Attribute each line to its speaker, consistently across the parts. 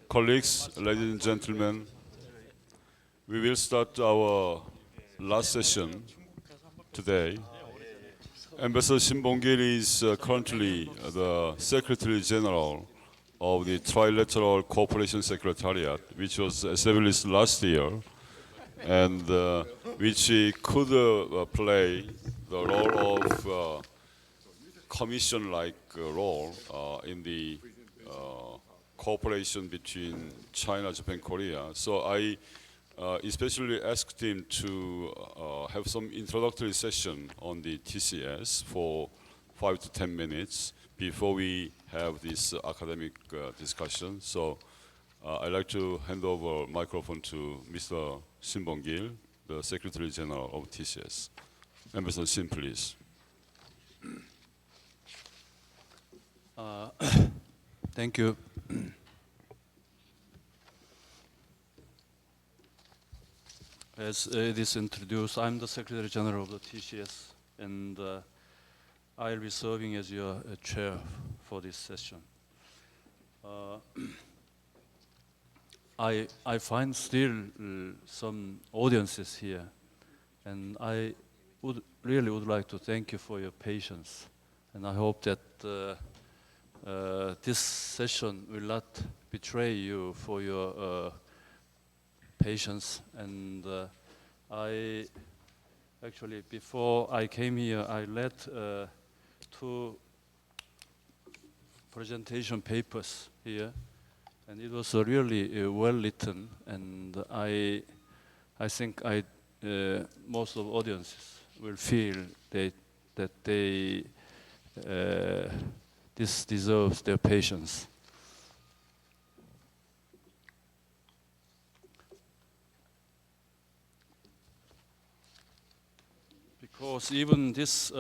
Speaker 1: Colleagues, ladies and gentlemen, we will start our last session today. Ambassador Shin Bong-gil is currently the Secretary General of the Trilateral Cooperation Secretariat, which was established last year, and which could play the role of commission-like role in the cooperation between China, Japan, Korea. So I especially asked him to have some introductory session on the TCS for 5 to 10 minutes before we have this academic discussion. So I'd like to hand over microphone to Mr. Shin Bong-gil, the Secretary General of TCS. Ambassador Shin, please.
Speaker 2: Thank you. As it is introduced, I'm the Secretary General of the TCS, and I'll be serving as your chair for this session. I find still some audiences here, and I really would like to thank you for your patience, and I hope that this session will not betray you for your patience. And I actually, before I came here, I led 2 presentation papers here, and it was really well written. And I think most of the audiences will feel that this deserves their patience. Because even this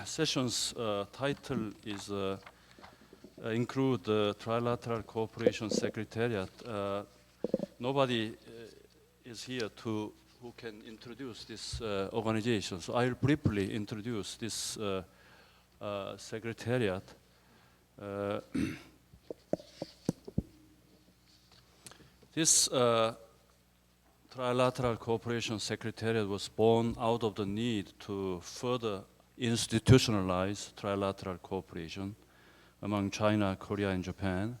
Speaker 2: session's title is include the Trilateral Cooperation Secretariat. Nobody is here who can introduce this organization. So I'll briefly introduce this Secretariat. This Trilateral Cooperation Secretariat was born out of the need to further institutionalize trilateral cooperation among China, Korea, and Japan.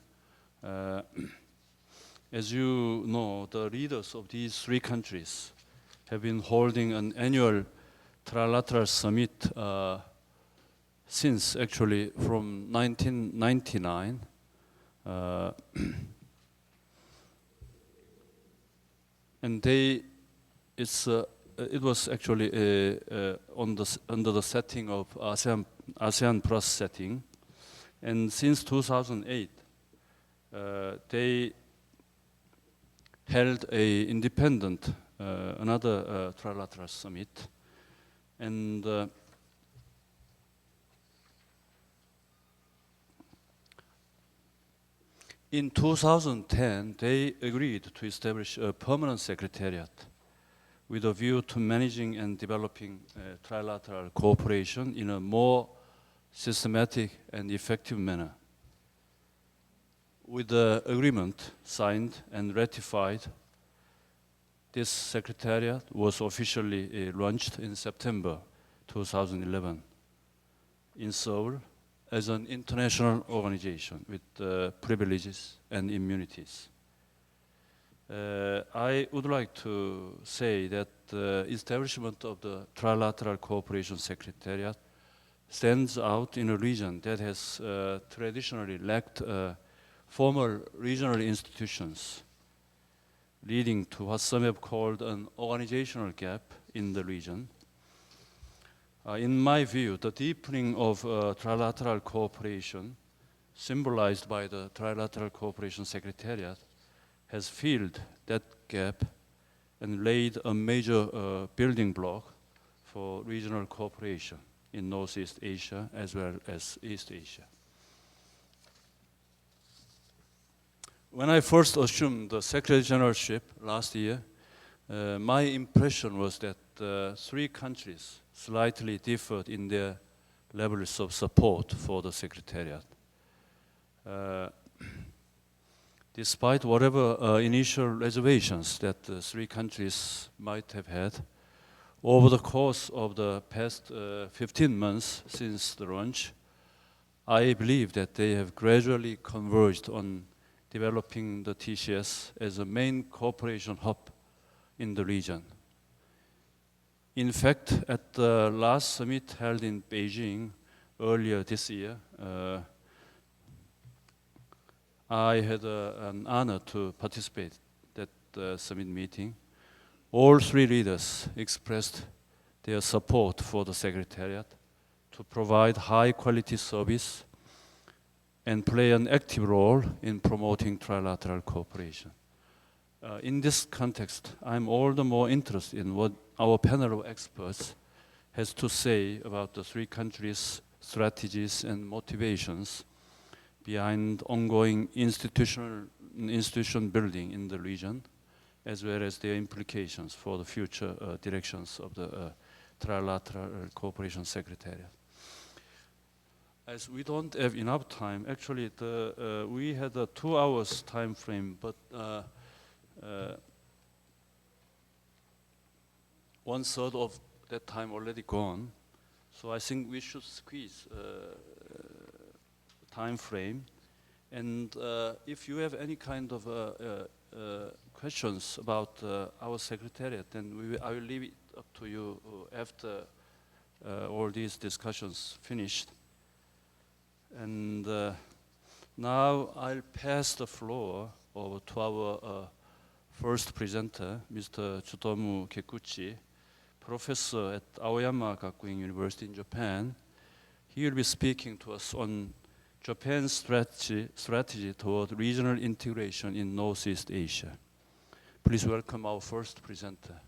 Speaker 2: As you know, the leaders of these 3 countries have been holding an annual trilateral summit since actually from 1999. And it was actually under the setting of ASEAN Plus setting. And since 2008, they held a independent, another trilateral summit. And in 2010, they agreed to establish a permanent secretariat with a view to managing and developing trilateral cooperation in a more systematic and effective manner. With the agreement signed and ratified, this secretariat was officially launched in September 2011 in Seoul as an international organization with privileges and immunities. I would like to say that the establishment of the Trilateral Cooperation Secretariat stands out in a region that has traditionally lacked formal regional institutions, leading to what some have called an organizational gap in the region. In my view, the deepening of trilateral cooperation, symbolized by the Trilateral Cooperation Secretariat, has filled that gap and laid a major building block for regional cooperation in Northeast Asia as well as East Asia. When I first assumed the Secretary Generalship last year, my impression was that 3 countries slightly differed in their levels of support for the Secretariat. Despite whatever initial reservations that the three countries might have had, over the course of the past 15 months since the launch, I believe that they have gradually converged on developing the TCS as a main cooperation hub in the region. In fact, at the last summit held in Beijing earlier this year, I had an honor to participate at the summit meeting. All three leaders expressed their support for the Secretariat to provide high-quality service and play an active role in promoting trilateral cooperation. In this context, I'm all the more interested in what our panel of experts has to say about the three countries' strategies and motivations behind ongoing institution building in the region, as well as their implications for the future directions of the Trilateral Cooperation Secretariat. As we don't have enough time, actually we had a 2 hours time frame, but 1/3 of that time already gone. So I think we should squeeze time frame. And if you have any kind of questions about our Secretariat, then I will leave it up to you after all these discussions finished. And now I'll pass the floor over to our first presenter, Mr. Tsutomu Kekuchi, professor at Aoyama Gakuin University in Japan. He will be speaking to us on Japan's strategy toward regional integration in Northeast Asia. Please welcome our first presenter.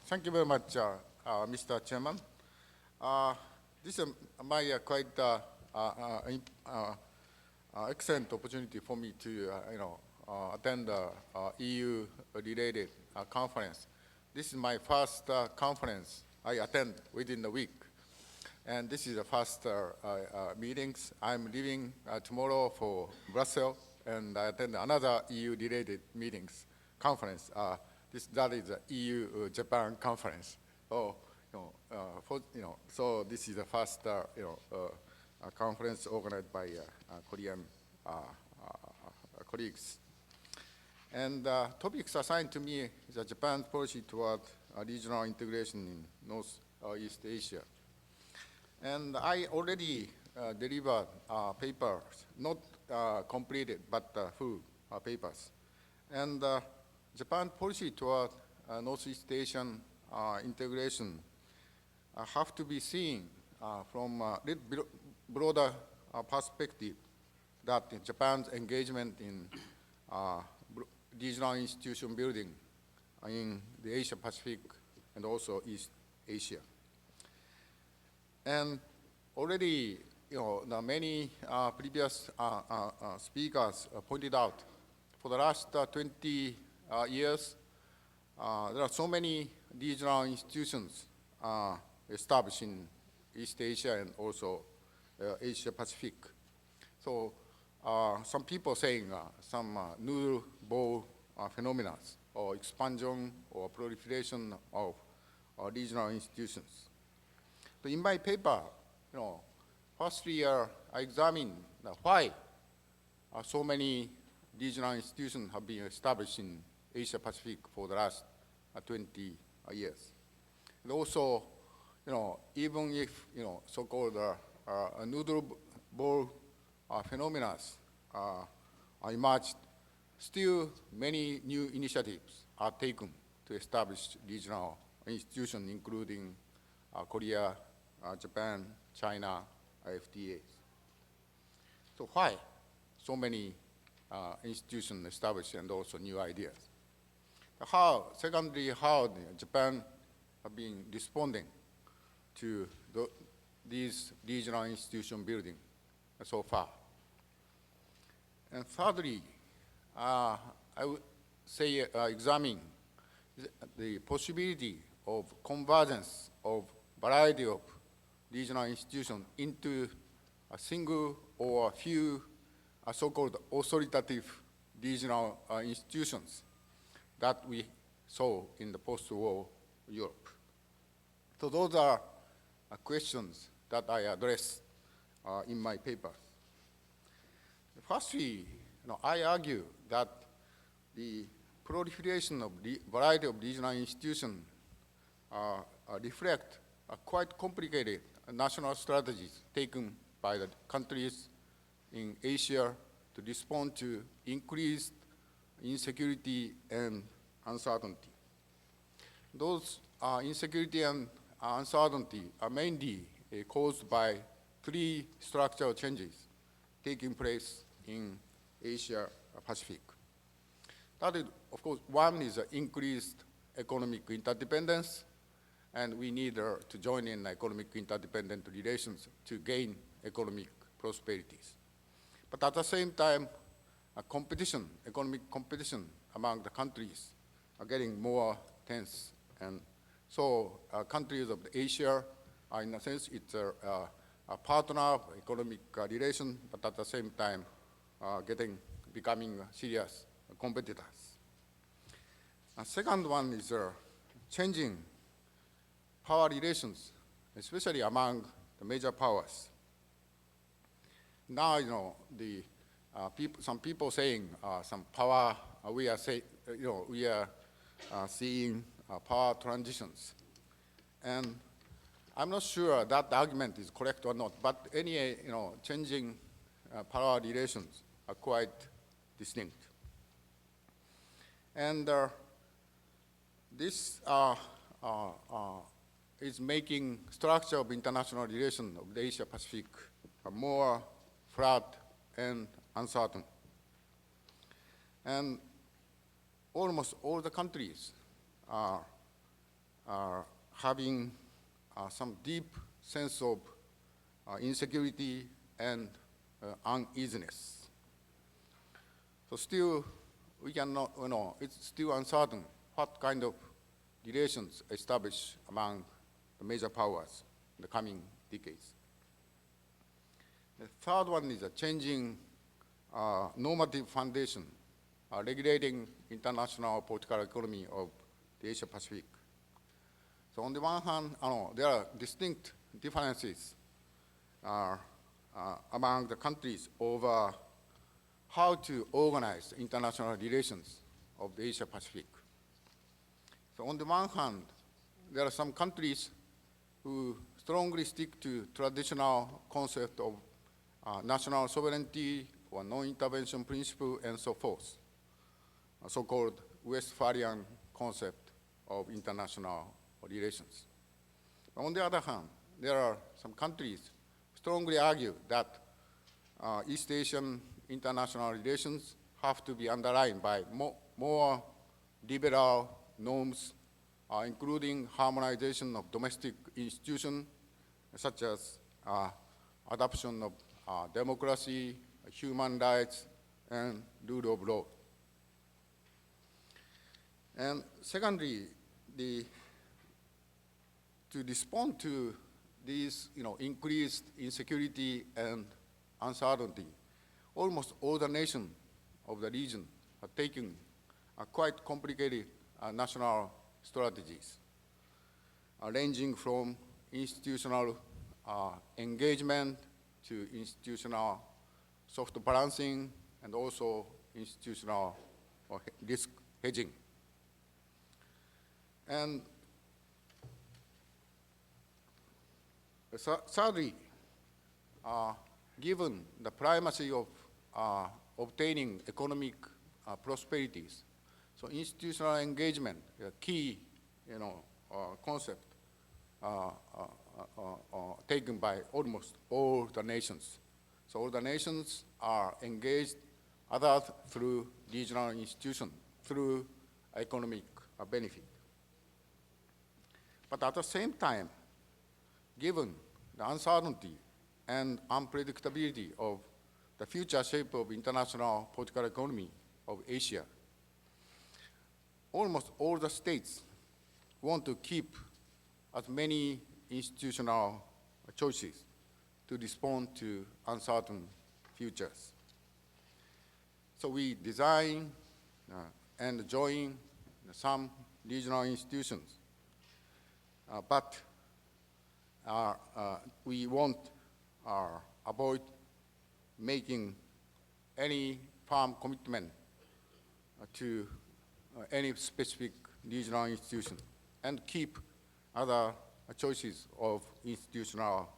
Speaker 3: Thank you very much, Mr. Chairman. This is my quite excellent opportunity for me to, attend the EU-related conference. This is my first conference I attend within the week, and this is the first meetings. I'm leaving tomorrow for Brussels, and I attend another EU-related meetings conference. That is the EU-Japan conference. So, so this is the first, conference organized by Korean colleagues. And topics assigned to me is Japan's policy toward regional integration in Northeast Asia. And I already delivered papers, not completed, but full papers. And Japan policy toward Northeast Asian integration have to be seen from a little broader perspective, that Japan's engagement in regional institution building in the Asia Pacific and also East Asia. And already, the many previous speakers pointed out, for the last 20 years, there are so many regional institutions established in East Asia and also Asia Pacific. So some people saying some noodle bowl phenomena or expansion or proliferation of regional institutions. So in my paper, firstly, I examined why so many regional institutions have been established in Asia Pacific for the last 20 years. And also, even if, so-called noodle bowl phenomena are emerged, still many new initiatives are taken to establish regional institutions, including Korea, Japan, China, FTAs. So why so many institutions established and also new ideas? Secondly, how Japan have been responding to these regional institution building so far. And thirdly, I would examine the possibility of convergence of variety of regional institutions into a single or few so-called authoritative regional institutions that we saw in the post-war Europe. So those are questions that I address in my paper. Firstly, I argue that the proliferation of the variety of regional institutions reflect quite complicated national strategies taken by the countries in Asia to respond to increased insecurity and uncertainty. Those insecurity and uncertainty are mainly caused by three structural changes taking place in Asia Pacific. That is, of course, one is increased economic interdependence, and we need to join in economic interdependent relations to gain economic prosperities. But at the same time, economic competition among the countries are getting more tense. And so countries of Asia are, in a sense, it's a partner of economic relation, but at the same time, becoming serious competitors. A second one is changing power relations, especially among the major powers. Now, some people saying some power, we are seeing power transitions. And I'm not sure that argument is correct or not, but any, changing power relations are quite distinct. And this is making structure of international relations of the Asia Pacific more flat and uncertain. And almost all the countries are having some deep sense of insecurity and uneasiness. So still, we cannot, it's still uncertain what kind of relations established among the major powers in the coming decades. The third one is a changing normative foundation regulating international political economy of the Asia Pacific. So on the one hand, there are distinct differences among the countries over how to organize international relations of the Asia Pacific. So on the one hand, there are some countries who strongly stick to traditional concept of national sovereignty or non-intervention principle and so forth, so-called Westphalian concept of international relations. On the other hand, there are some countries strongly argue that East Asian international relations have to be underlined by more liberal norms, including harmonization of domestic institutions, such as adoption of democracy, human rights, and rule of law. And secondly, to respond to these increased insecurity and uncertainty, almost all the nations of the region are taking quite complicated national strategies, ranging from institutional engagement to institutional soft balancing and also institutional risk hedging. And thirdly, given the primacy of obtaining economic prosperities, so institutional engagement, a key, concept taken by almost all the nations. So all the nations are engaged either through regional institutions, through economic benefit. But at the same time, given the uncertainty and unpredictability of the future shape of international political economy of Asia, almost all the states want to keep as many institutional choices to respond to uncertain futures. So we design and join some regional institutions, but we won't avoid making any firm commitment to any specific regional institution and keep other choices of institutional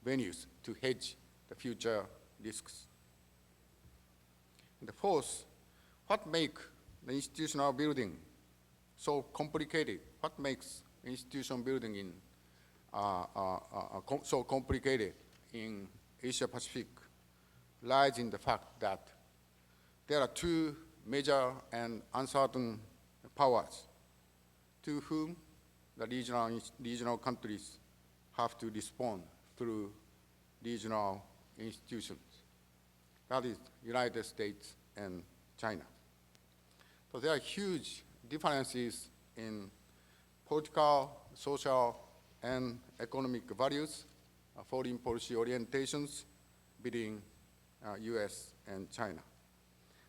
Speaker 3: venues to hedge the future risks. And the fourth, what makes the institutional building so complicated? What makes institution building so complicated in Asia Pacific lies in the fact that there are two major and uncertain powers to whom the regional countries have to respond through regional institutions. That is United States and China. So there are huge differences in political, social, and economic values, foreign policy orientations between US and China.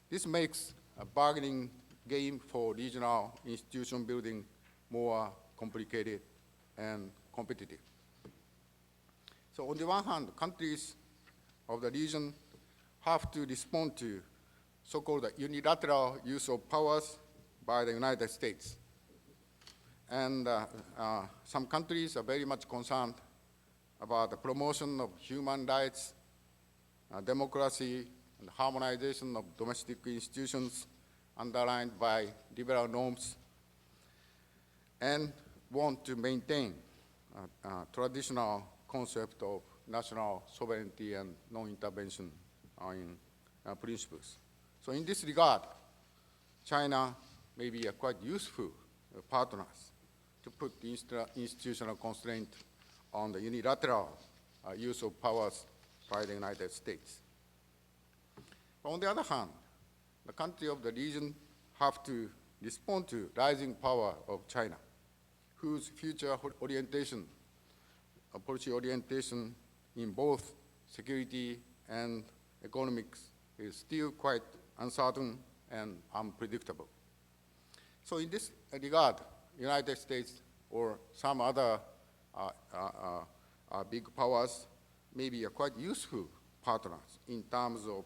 Speaker 3: This makes a bargaining game for regional institution building more complicated and competitive. So on the one hand, countries of the region have to respond to so-called unilateral use of powers by the United States. And some countries are very much concerned about the promotion of human rights, democracy, and harmonization of domestic institutions underlined by liberal norms, and want to maintain traditional concept of national sovereignty and non-intervention in principles. So in this regard, China may be a quite useful partners to put institutional constraint on the unilateral use of powers by the United States. But on the other hand, the countries of the region have to respond to rising power of China, whose future orientation, policy orientation in both security and economics is still quite uncertain and unpredictable. So in this regard, United States or some other big powers may be quite useful partners in terms of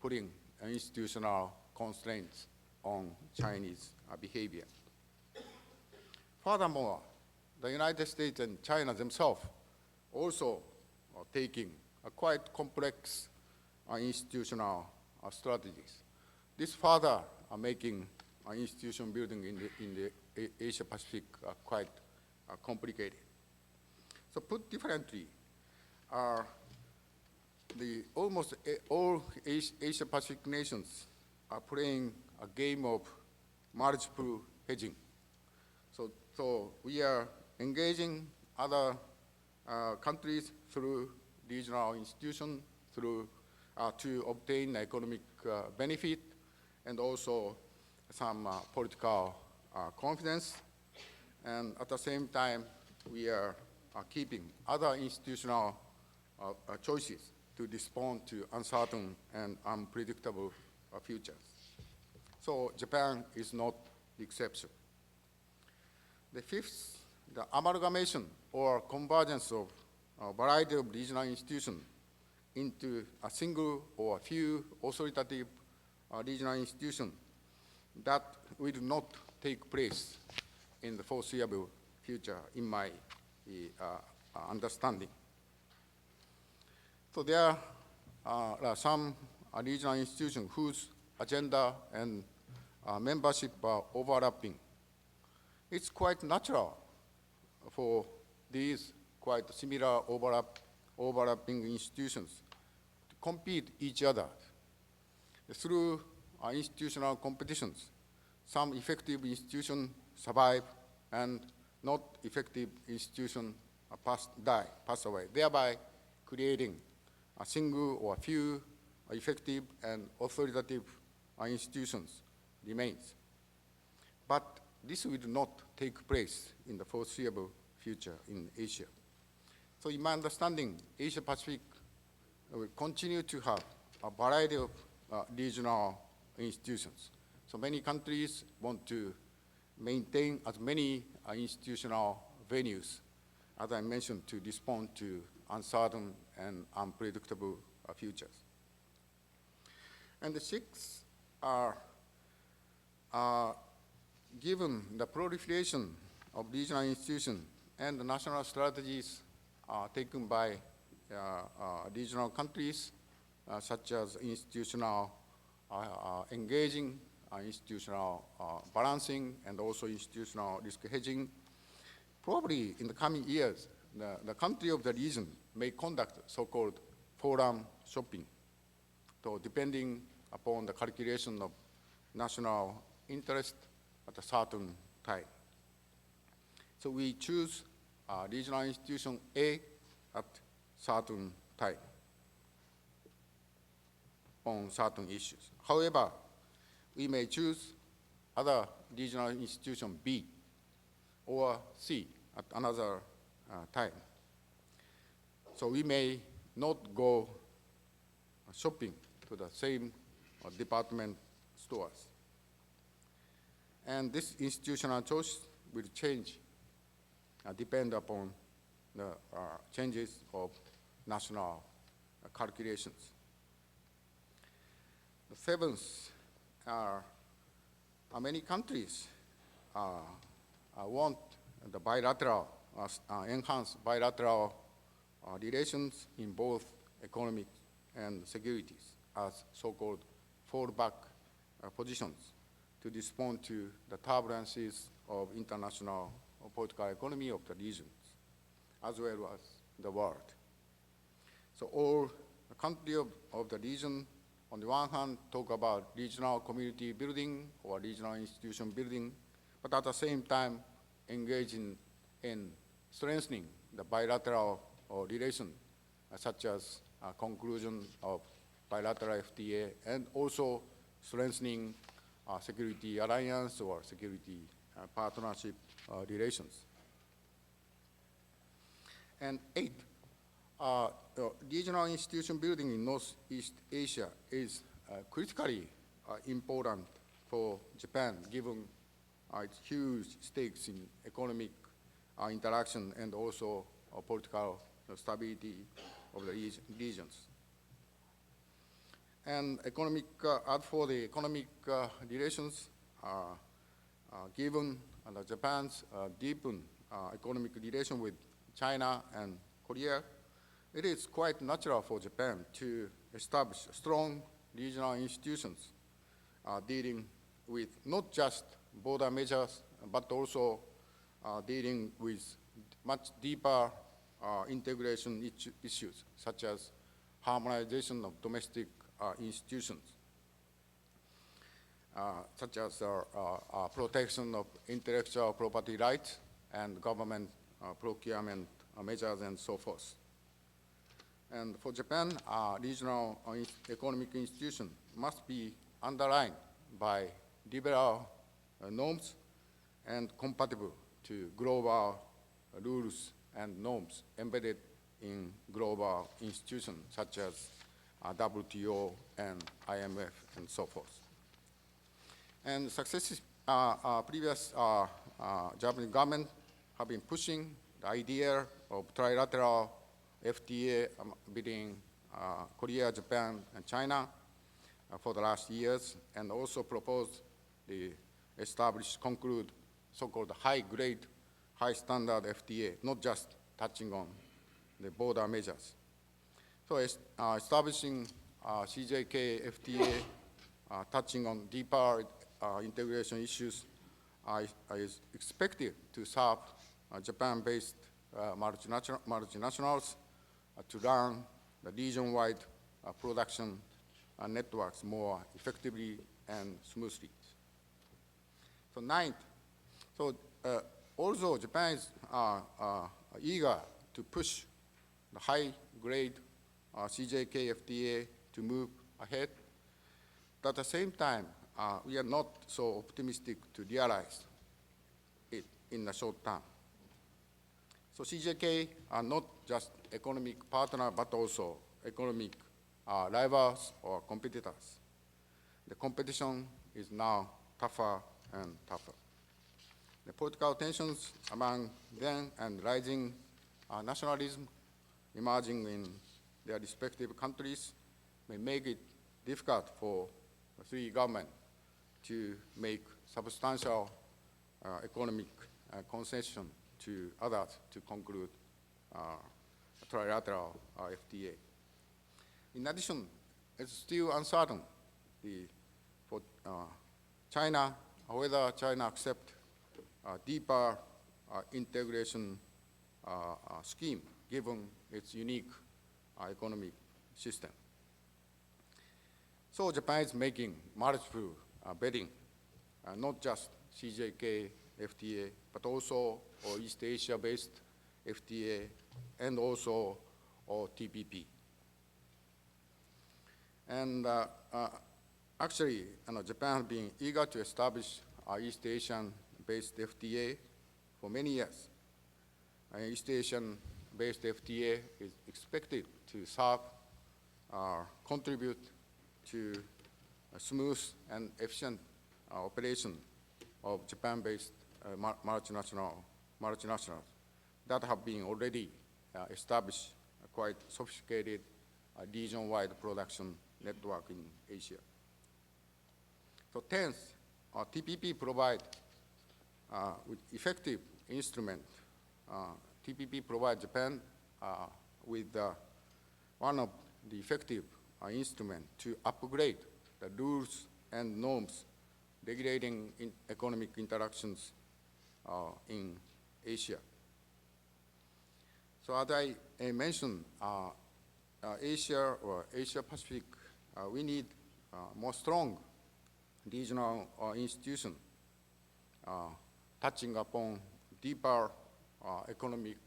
Speaker 3: putting institutional constraints on Chinese behavior. Furthermore, the United States and China themselves also are taking a quite complex institutional strategies. This further are making institution building in the Asia Pacific quite complicated. So put differently, almost all Asia Pacific nations are playing a game of multiple hedging. So we are engaging other countries through regional institutions to obtain economic benefit and also some political confidence. And at the same time, we are keeping other institutional choices to respond to uncertain and unpredictable futures. So Japan is not the exception. The fifth, the amalgamation or convergence of a variety of regional institutions into a single or a few authoritative regional institutions that will not take place in the foreseeable future, in my understanding. So there are some regional institutions whose agenda and membership are overlapping. It's quite natural for these quite similar overlapping institutions to compete each other. Through institutional competitions, some effective institutions survive and not effective institutions pass away, thereby creating a single or few effective and authoritative institutions remains. But this will not take place in the foreseeable future in Asia. So in my understanding, Asia Pacific will continue to have a variety of regional institutions. So many countries want to maintain as many institutional venues, as I mentioned, to respond to uncertain and unpredictable futures. And the sixth are given the proliferation of regional institutions and the national strategies taken by regional countries, such as institutional engaging, institutional balancing, and also institutional risk hedging. Probably in the coming years, the country of the region may conduct so-called forum shopping. So depending upon the calculation of national interest at a certain time. So we choose regional institution A at certain time on certain issues. However, we may choose other regional institution B or C at another time. So we may not go shopping to the same department stores. And this institutional choice will change, depend upon the changes of national calculations. The seventh are many countries want the bilateral, enhanced bilateral relations in both economic and securities as so-called fallback positions to respond to the turbulences of international political economy of the regions, as well as the world. So all the countries of the region, on the one hand, talk about regional community building or regional institution building, but at the same time, engage in strengthening the bilateral relation, such as conclusion of bilateral FTA, and also strengthening security alliance or security partnership relations. And eighth, regional institution building in Northeast Asia is critically important for Japan, given its huge stakes in economic interaction and also political stability of the regions. And economic, as for the economic relations, given Japan's deepened economic relation with China and Korea, it is quite natural for Japan to establish strong regional institutions dealing with not just border measures, but also dealing with much deeper integration issues, such as harmonization of domestic institutions, such as protection of intellectual property rights and government procurement measures and so forth. And for Japan, regional economic institution must be underlined by liberal norms and compatible to global rules and norms embedded in global institutions such as WTO and IMF and so forth. And successive previous Japanese government have been pushing the idea of trilateral FTA between Korea, Japan, and China for the last years, and also proposed the conclude so-called high-grade, high-standard FTA, not just touching on the border measures. So establishing CJK FTA touching on deeper integration issues is expected to serve Japan-based multinationals to run the region-wide production networks more effectively and smoothly. So ninth, although Japan is eager to push the high-grade CJK FTA to move ahead, but at the same time, we are not so optimistic to realize in the short term. So CJK are not just economic partner, but also economic rivals or competitors. The competition is now tougher and tougher. The political tensions among them and rising nationalism emerging in their respective countries may make it difficult for the three governments to make substantial economic concession to others to conclude a trilateral FTA. In addition, it's still uncertain for China, whether China accepts a deeper integration scheme given its unique economic system. So Japan is making multiple bidding, not just CJK FTA, but also East Asia-based FTA and also TPP. And actually, Japan has been eager to establish East Asian-based FTA for many years. East Asian-based FTA is expected to serve, contribute to a smooth and efficient operation of Japan-based multinationals that have been already established a quite sophisticated region-wide production network in Asia. So 10th, TPP provide with effective instrument. TPP provide Japan with one of the effective instrument to upgrade the rules and norms regulating economic interactions in Asia. So as I mentioned, Asia or Asia Pacific, we need more strong regional institution touching upon deeper economic,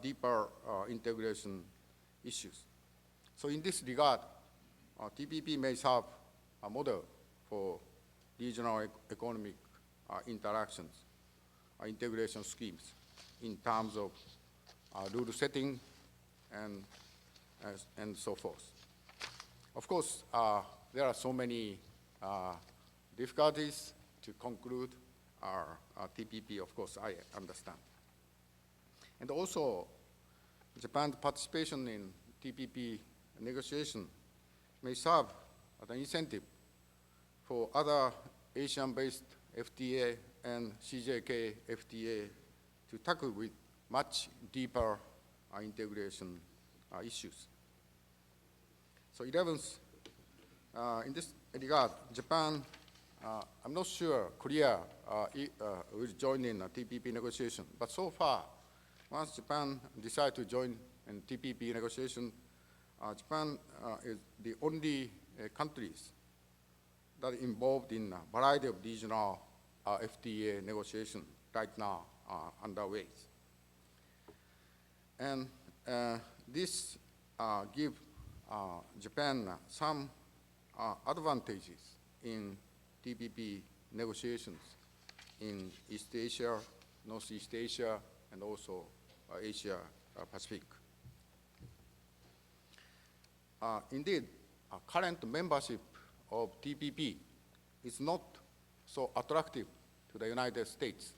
Speaker 3: deeper integration issues. So in this regard, TPP may serve a model for regional economic interactions, integration schemes in terms of rule setting and so forth. Of course, there are so many difficulties to conclude our TPP, of course, I understand. And also, Japan's participation in TPP negotiation may serve as an incentive for other Asian-based FTA and CJK FTA to tackle with much deeper integration issues. So 11th, in this regard, Japan, I'm not sure Korea will join in a TPP negotiation, but so far, once Japan decides to join in TPP negotiation, Japan is the only countries that are involved in a variety of regional FTA negotiation right now underway. And this gives Japan some advantages in TPP negotiations in East Asia, Northeast Asia, and also Asia Pacific. Indeed, current membership of TPP is not so attractive to the United States.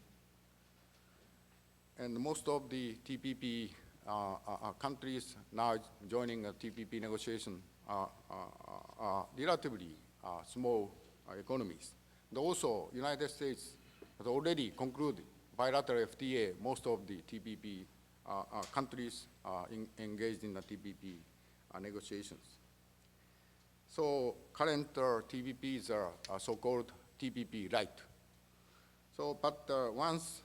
Speaker 3: And most of the TPP countries now joining a TPP negotiation are relatively small economies. And also, United States has already concluded bilateral FTA. Most of the TPP countries engaged in the TPP negotiations. So current TPPs are so-called TPP light. So, but once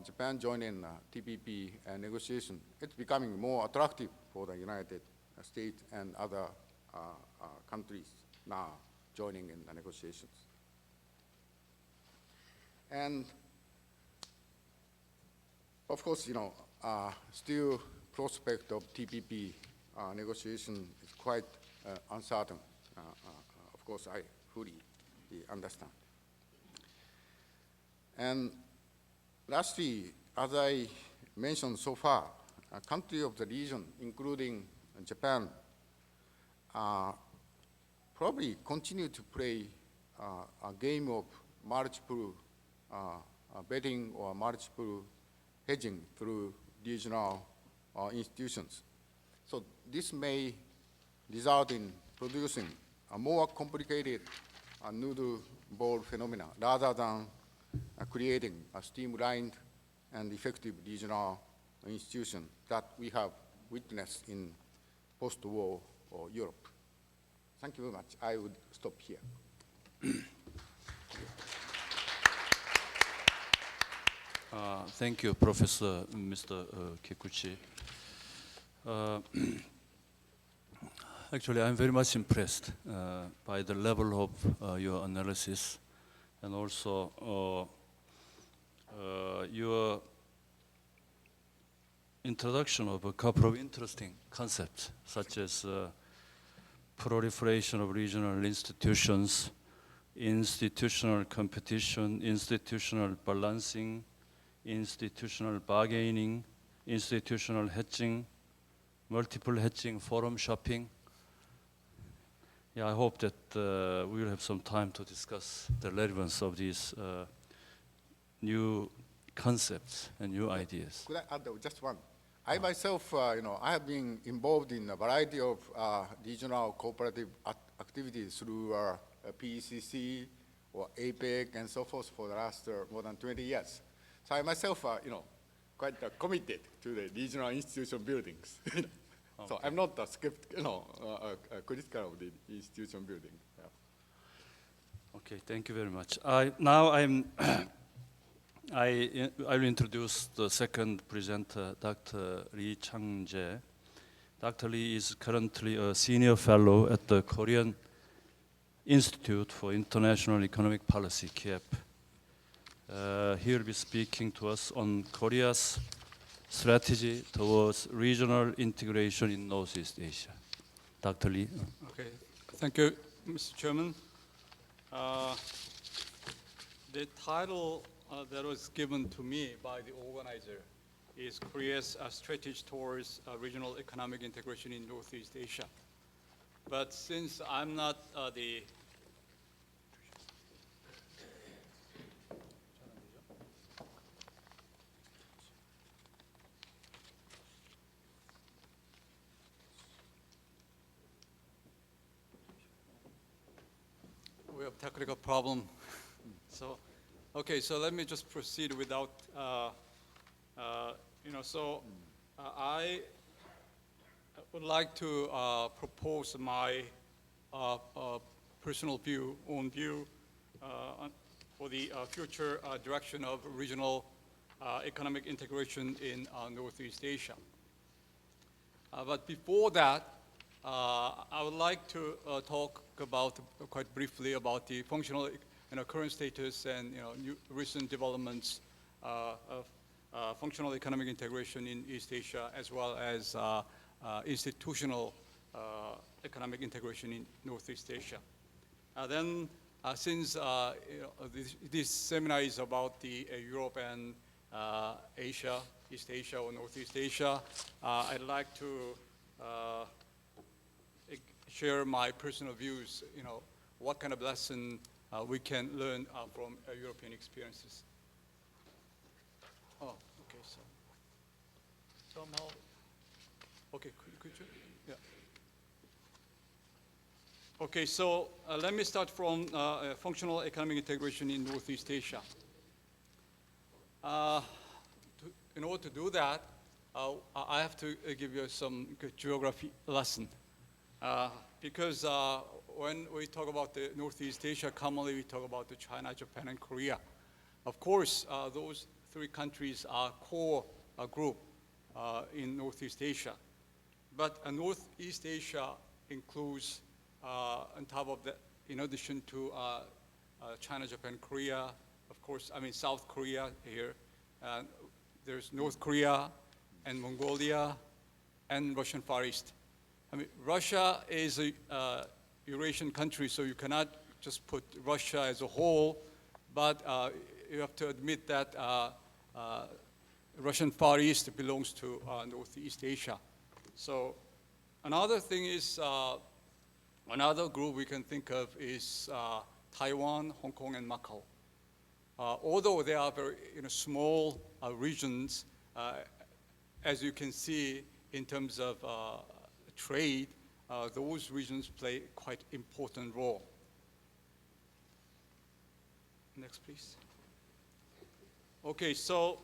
Speaker 3: Japan joined in TPP negotiation, it's becoming more attractive for the United States and other countries now joining in the negotiations. And of course, still prospect of TPP negotiation is quite uncertain. Of course, I fully understand. And Lastly, as I mentioned so far, a country of the region, including Japan, probably continue to play a game of multiple betting or multiple hedging through regional institutions. So this may result in producing a more complicated noodle ball phenomena rather than creating a streamlined and effective regional institution that we have witnessed in post-war Europe. Thank you very much. I would stop here.
Speaker 2: Thank you, Professor Mr. Kikuchi. Actually, I'm very much impressed by the level of your analysis and also your introduction of a couple of interesting concepts, such as proliferation of regional institutions, institutional competition, institutional balancing, institutional bargaining, institutional hedging, multiple hedging, forum shopping. Yeah, I hope that we will have some time to discuss the relevance of these new concepts and new ideas.
Speaker 3: Could I add just one? I myself, I have been involved in a variety of regional cooperative activities through PECC or APEC and so forth for the last more than 20 years. So I myself, quite committed to the regional institution buildings. So
Speaker 2: Okay.
Speaker 3: I'm not a critical of the institution building. Yeah.
Speaker 2: Okay, thank you very much. I will introduce the second presenter, Dr. Lee Chang-jae. Dr. Lee is currently a senior fellow at the Korean Institute for International Economic Policy, KIEP. He will be speaking to us on Korea's strategy towards regional integration in Northeast Asia. Dr. Lee.
Speaker 4: Okay, thank you, Mr. Chairman. The title that was given to me by the organizer is Korea's strategy towards regional economic integration in Northeast Asia. But since I'm not the we have technical problem. So, okay, so let me just proceed without, I would like to propose my personal view, own view, for the future direction of regional economic integration in Northeast Asia. But before that, I would like to talk about quite briefly about the functional, current status and recent developments of functional economic integration in East Asia, as well as institutional economic integration in Northeast Asia. Then, since this seminar is about the Europe and Asia, East Asia or Northeast Asia, I'd like to share my personal views, what kind of lesson we can learn from European experiences. Oh, okay, so somehow, okay, could you, yeah. Okay, so let me start from functional economic integration in Northeast Asia. In order to do that, I have to give you some good geography lesson. Because when we talk about the Northeast Asia, commonly we talk about the China, Japan, and Korea. Of course, those three countries are core group in Northeast Asia. But Northeast Asia includes, on top of that, in addition to China, Japan, Korea, of course, South Korea here, there's North Korea and Mongolia and Russian Far East. Russia is a Eurasian country, so you cannot just put Russia as a whole, but you have to admit that Russian Far East belongs to Northeast Asia. So another thing is, another group we can think of is Taiwan, Hong Kong, and Macau. Although they are very small regions, as you can see in terms of trade, those regions play quite important role. Next, please. Okay, so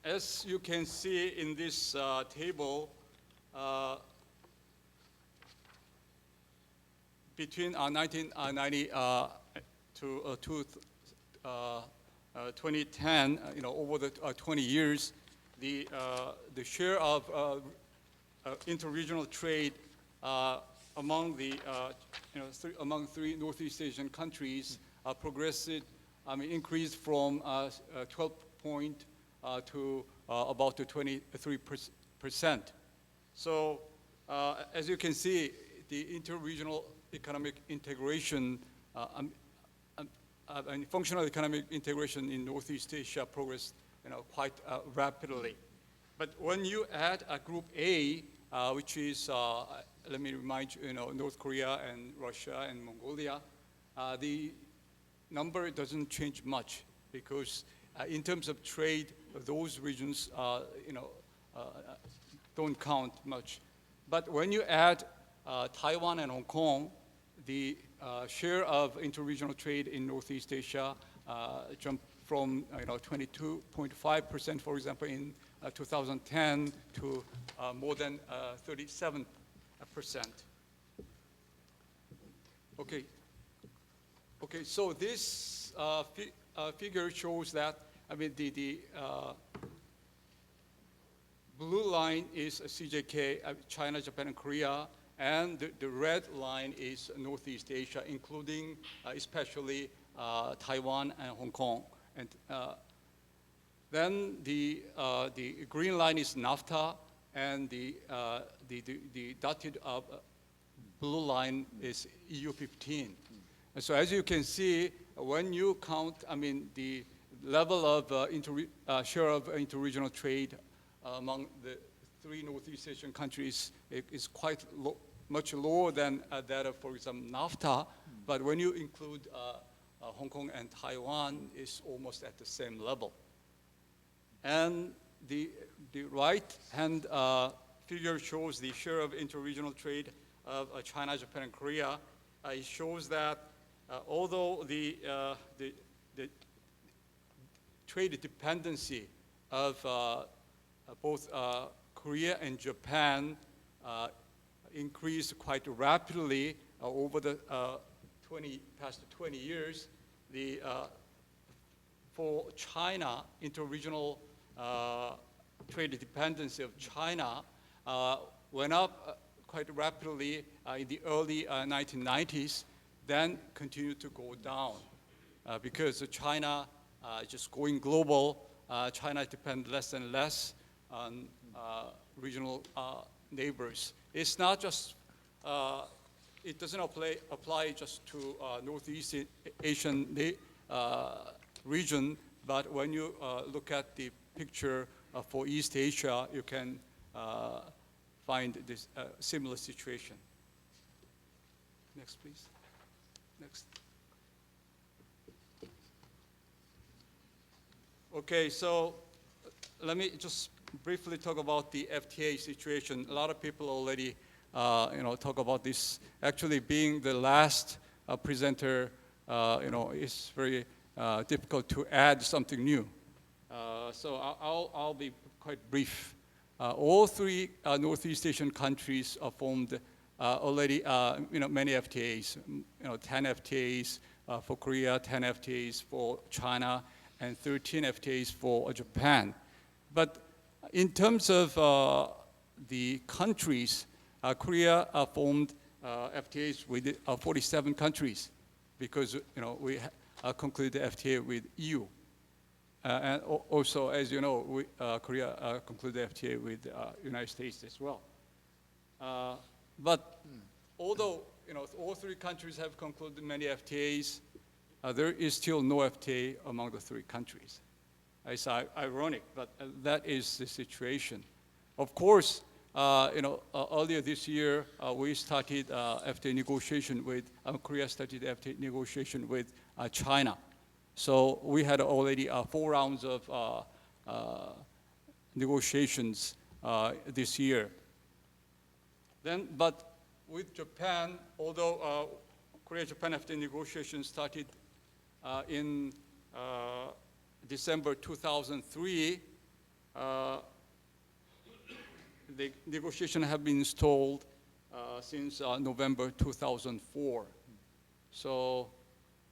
Speaker 4: as you can see in this table, between 1990 to 2010, over the 20 years, the share of interregional trade among the among three Northeast Asian countries increased from 12 point to about 23%. So as you can see, the interregional economic integration and functional economic integration in Northeast Asia progressed quite rapidly. But when you add a group A, which is, let me remind you, North Korea and Russia and Mongolia, the number doesn't change much because in terms of trade, those regions don't count much. But when you add Taiwan and Hong Kong, the share of interregional trade in Northeast Asia jumped from 22.5%, for example, in 2010 to more than 37%. Okay. Okay, so this figure shows that, the blue line is CJK, China, Japan, and Korea, and the red line is Northeast Asia, including especially Taiwan and Hong Kong. And then the green line is NAFTA, and the dotted blue line is EU15. And so as you can see, when you count, the level of share of interregional trade among the three Northeast Asian countries is quite much lower than that of, for example, NAFTA. But when you include Hong Kong and Taiwan, it's almost at the same level. And the right-hand figure shows the share of interregional trade of China, Japan, and Korea. It shows that although the trade dependency of both Korea and Japan increased quite rapidly over the past 20 years. For China, interregional trade dependency of China went up quite rapidly in the early 1990s, then continued to go down because China just going global. China depends less and less on regional neighbors. It's not just, it doesn't apply just to Northeast Asian region, but when you look at the picture for East Asia, you can find this similar situation. Next, please. Next. Okay, so let me just briefly talk about the FTA situation. A lot of people already, talk about this. Actually, being the last presenter, it's very difficult to add something new. So I'll be quite brief. All three Northeast Asian countries formed already, many FTAs. 10 FTAs for Korea, 10 FTAs for China, and 13 FTAs for Japan. But in terms of the countries, Korea formed FTAs with 47 countries because we concluded the FTA with EU. And also, as you know, Korea concluded the FTA with the United States as well. But although all three countries have concluded many FTAs, there is still no FTA among the three countries. It's ironic, but that is the situation. Of course, earlier this year, we started FTA negotiation with, Korea started FTA negotiation with China. So we had already 4 rounds of negotiations this year. But with Japan, although Korea-Japan FTA negotiations started in December 2003, the negotiations have been stalled since November 2004. So,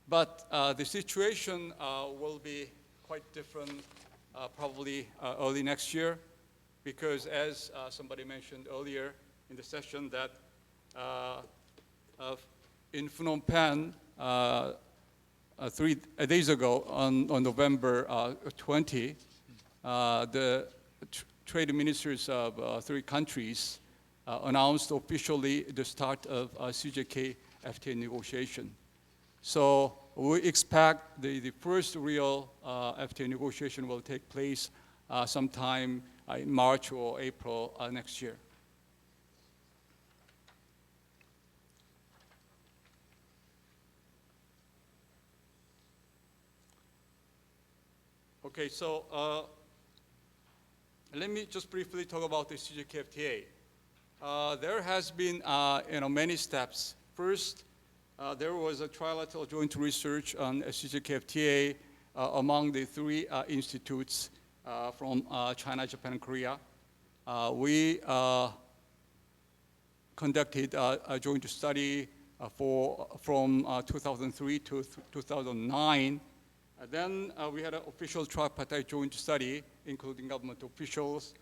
Speaker 4: but the situation will be quite different probably early next year, because as somebody mentioned earlier in the session that in Phnom Penh 3 days ago on November 20, the trade ministers of 3 countries announced officially the start of CJK FTA negotiation. So we expect the first real FTA negotiation will take place sometime in March or April next year. Okay, so let me just briefly talk about the CJK FTA. There has been many steps. First, there was a trilateral joint research on CJK FTA among the 3 institutes from China, Japan, and Korea. We conducted a joint study from 2003 to 2009. Then we had an official tripartite joint study, including government officials.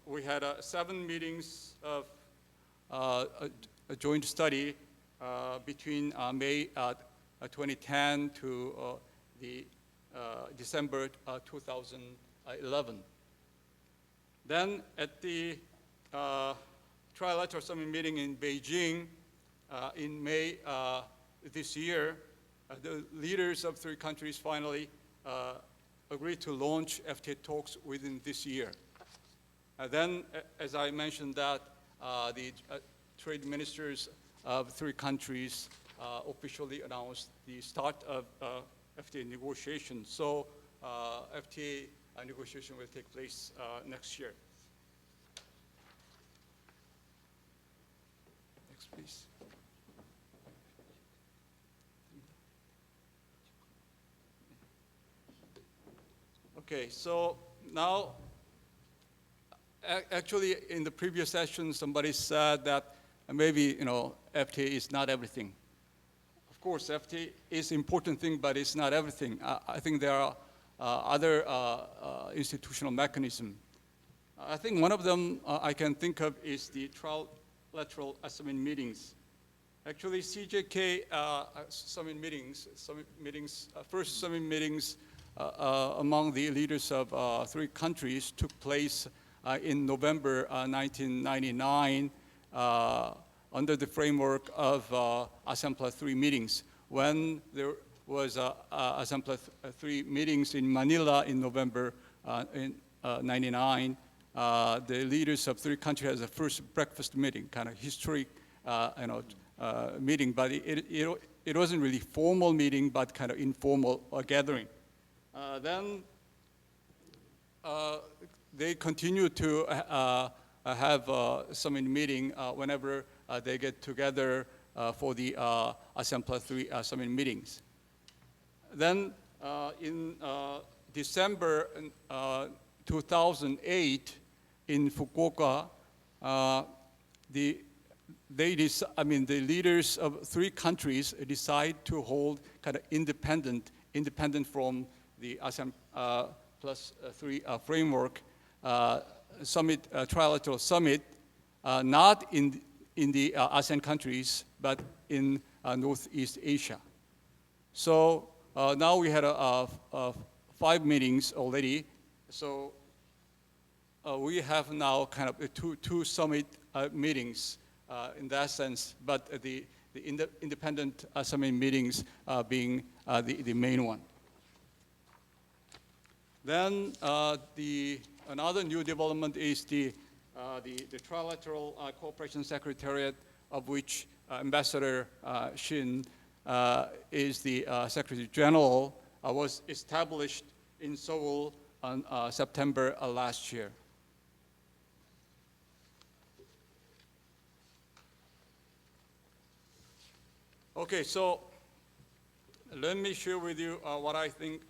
Speaker 4: We had 7 meetings of a joint study between May 2010 to the December 2011. Then at the Trilateral Summit meeting in Beijing in May this year, the leaders of 3 countries finally agreed to launch FTA talks within this year. Then, as I mentioned, that the trade ministers of 3 countries officially announced the start of FTA negotiations. So FTA negotiation will take place next year. Next, please. Okay, so now, actually, in the previous session, somebody said that maybe FTA is not everything. Of course, FTA is an important thing, but it's not everything. I think there are other institutional mechanisms. I think one of them I can think of is the trilateral summit meetings. Actually, CJK summit meetings, first summit meetings among the leaders of 3 countries took place in November 1999 under the framework of ASEAN Plus 3 meetings. When there was ASEAN Plus 3 meetings in Manila in November in 99, the leaders of 3 countries had a first breakfast meeting, kind of historic meeting, but it wasn't really formal meeting, but kind of informal gathering. Then they continue to have summit meeting whenever they get together for the ASEAN Plus 3 summit meetings. Then in December 2008 in Fukuoka, the leaders of 3 countries decide to hold kind of independent from the ASEAN Plus 3 framework summit, trilateral summit, not in the ASEAN countries, but in Northeast Asia. So now we had 5 meetings already. So we have now kind of two summit meetings in that sense, but the independent summit meetings being the main one. Then another new development is the Trilateral Cooperation Secretariat, of which Ambassador Shin is the Secretary General, was established in Seoul on September last year. Okay, so let me share with you what I think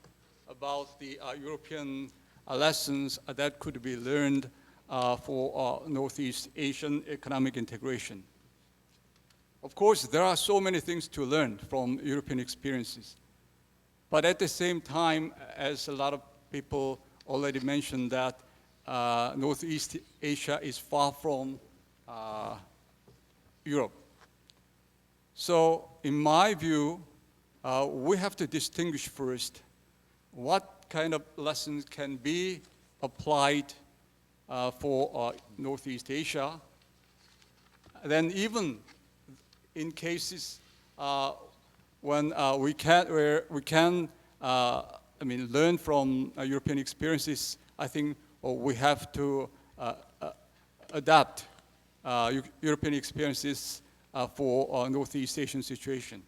Speaker 4: about the European lessons that could be learned for Northeast Asian economic integration. Of course, there are so many things to learn from European experiences. But at the same time, as a lot of people already mentioned, that Northeast Asia is far from Europe. So in my view, we have to distinguish first what kind of lessons can be applied for Northeast Asia. Then even in cases when we can learn from European experiences, I think we have to adapt European experiences for Northeast Asian situation.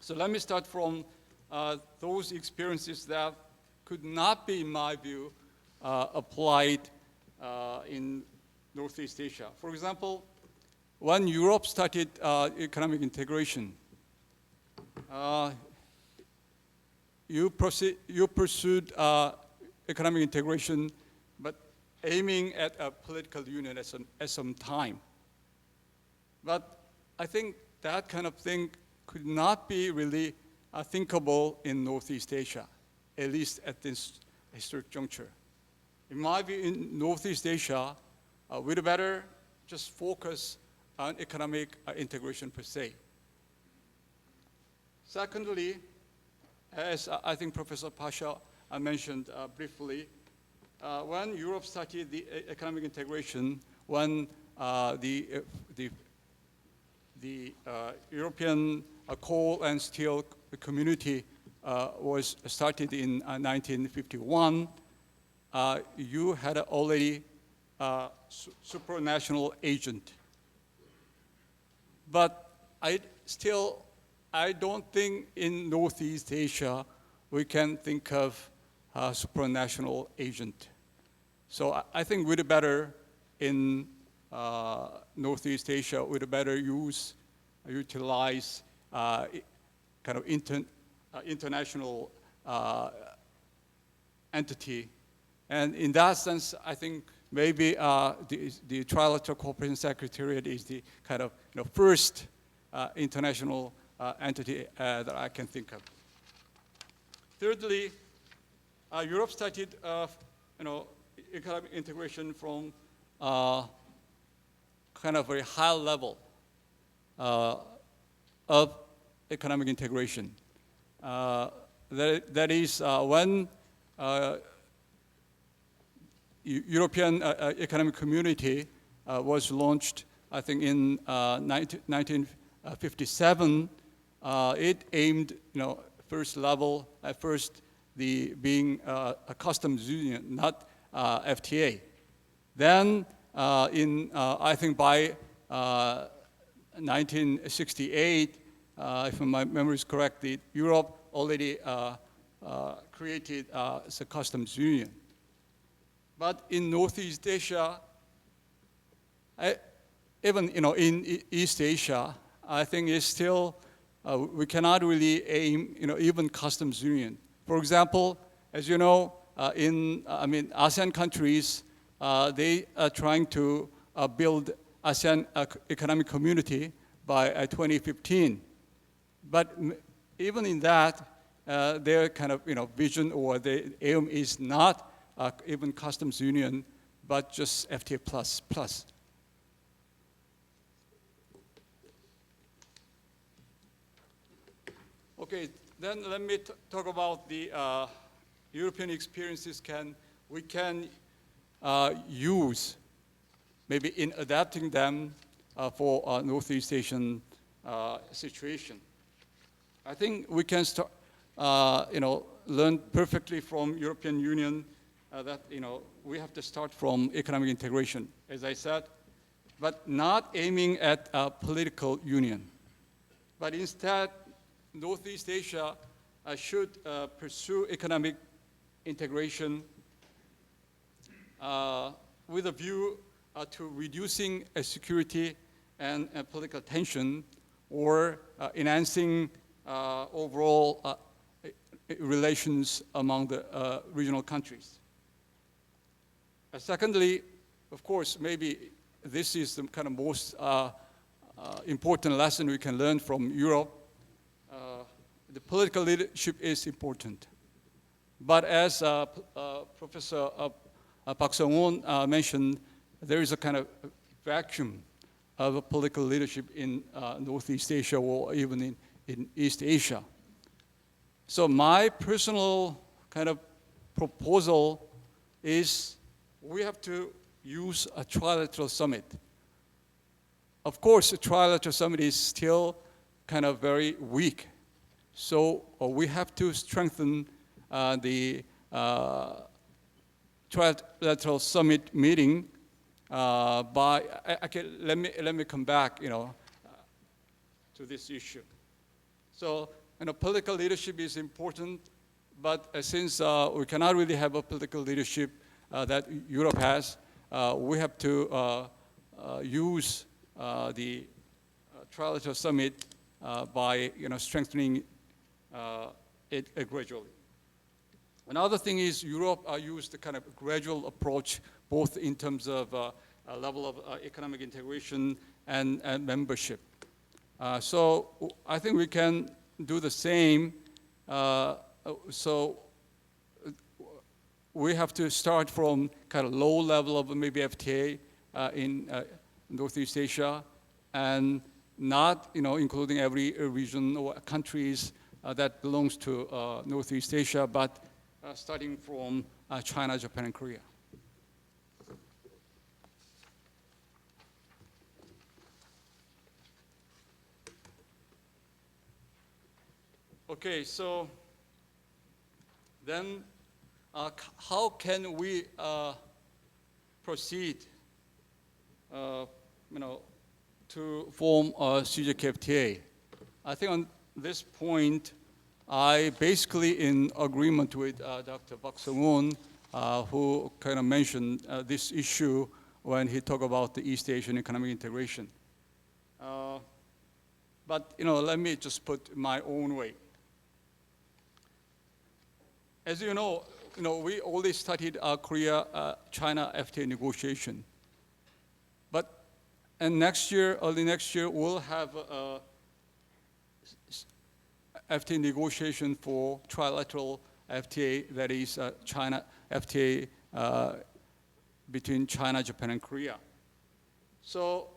Speaker 4: So let me start from those experiences that could not be, in my view, applied in Northeast Asia. For example, when Europe started economic integration, you pursued economic integration, but aiming at a political union at some time. But I think that kind of thing could not be really thinkable in Northeast Asia, at least at this historic juncture. In my view, in Northeast Asia, we'd better just focus on economic integration per se. Secondly, as I think Professor Pasha mentioned briefly, when Europe started the economic integration, when the European coal and steel community was started in 1951, you had already a supranational agent. But I don't think in Northeast Asia we can think of a supranational agent. So I think we'd better in Northeast Asia, we'd better utilize kind of international entity. And in that sense, I think maybe the Trilateral Cooperation Secretariat is the kind of first international entity that I can think of. Thirdly, Europe started economic integration from kind of very high level of economic integration. That is when European Economic Community was launched, I think in 1957. It aimed, first level at first being a customs union, not FTA. Then I think by 1968, if my memory is correct, Europe already created a customs union. But in Northeast Asia, even in East Asia, I think it's still we cannot really aim even customs union. For example, as you know, in ASEAN countries, they are trying to build ASEAN economic community by 2015. But even in that, their kind of vision or their aim is not even customs union, but just FTA plus. Okay, then let me talk about the European experiences we can use maybe in adapting them for Northeast Asian situation. I think we can learn perfectly from European Union that, we have to start from economic integration, as I said, but not aiming at a political union. But instead, Northeast Asia should pursue economic integration with a view to reducing security and political tension, or enhancing overall relations among the regional countries. Secondly, of course, maybe this is the kind of most important lesson we can learn from Europe. The political leadership is important. But as Professor Park Sung-won mentioned, there is a kind of vacuum of political leadership in Northeast Asia, or even in East Asia. So my personal kind of proposal is we have to use a trilateral summit. Of course, a trilateral summit is still kind of very weak. So we have to strengthen the trilateral summit meeting by, let me come back, to this issue. So, political leadership is important, but since we cannot really have a political leadership that Europe has, we have to use the trilateral summit by, strengthening it gradually. Another thing is Europe used a kind of gradual approach, both in terms of level of economic integration and membership. So I think we can do the same. So we have to start from kind of low level of maybe FTA in Northeast Asia, and not including every region or countries that belongs to Northeast Asia, but starting from China, Japan, and Korea. Okay, so then how can we proceed to form a CJKFTA? I think on this point, I basically in agreement with Dr. Park Sung-won, who kind of mentioned this issue when he talked about the East Asian economic integration. But let me just put my own way. As you know, we already studied Korea-China FTA negotiation. And next year, early next year, we'll have FTA negotiation for trilateral FTA, that is China FTA between China, Japan, and Korea. So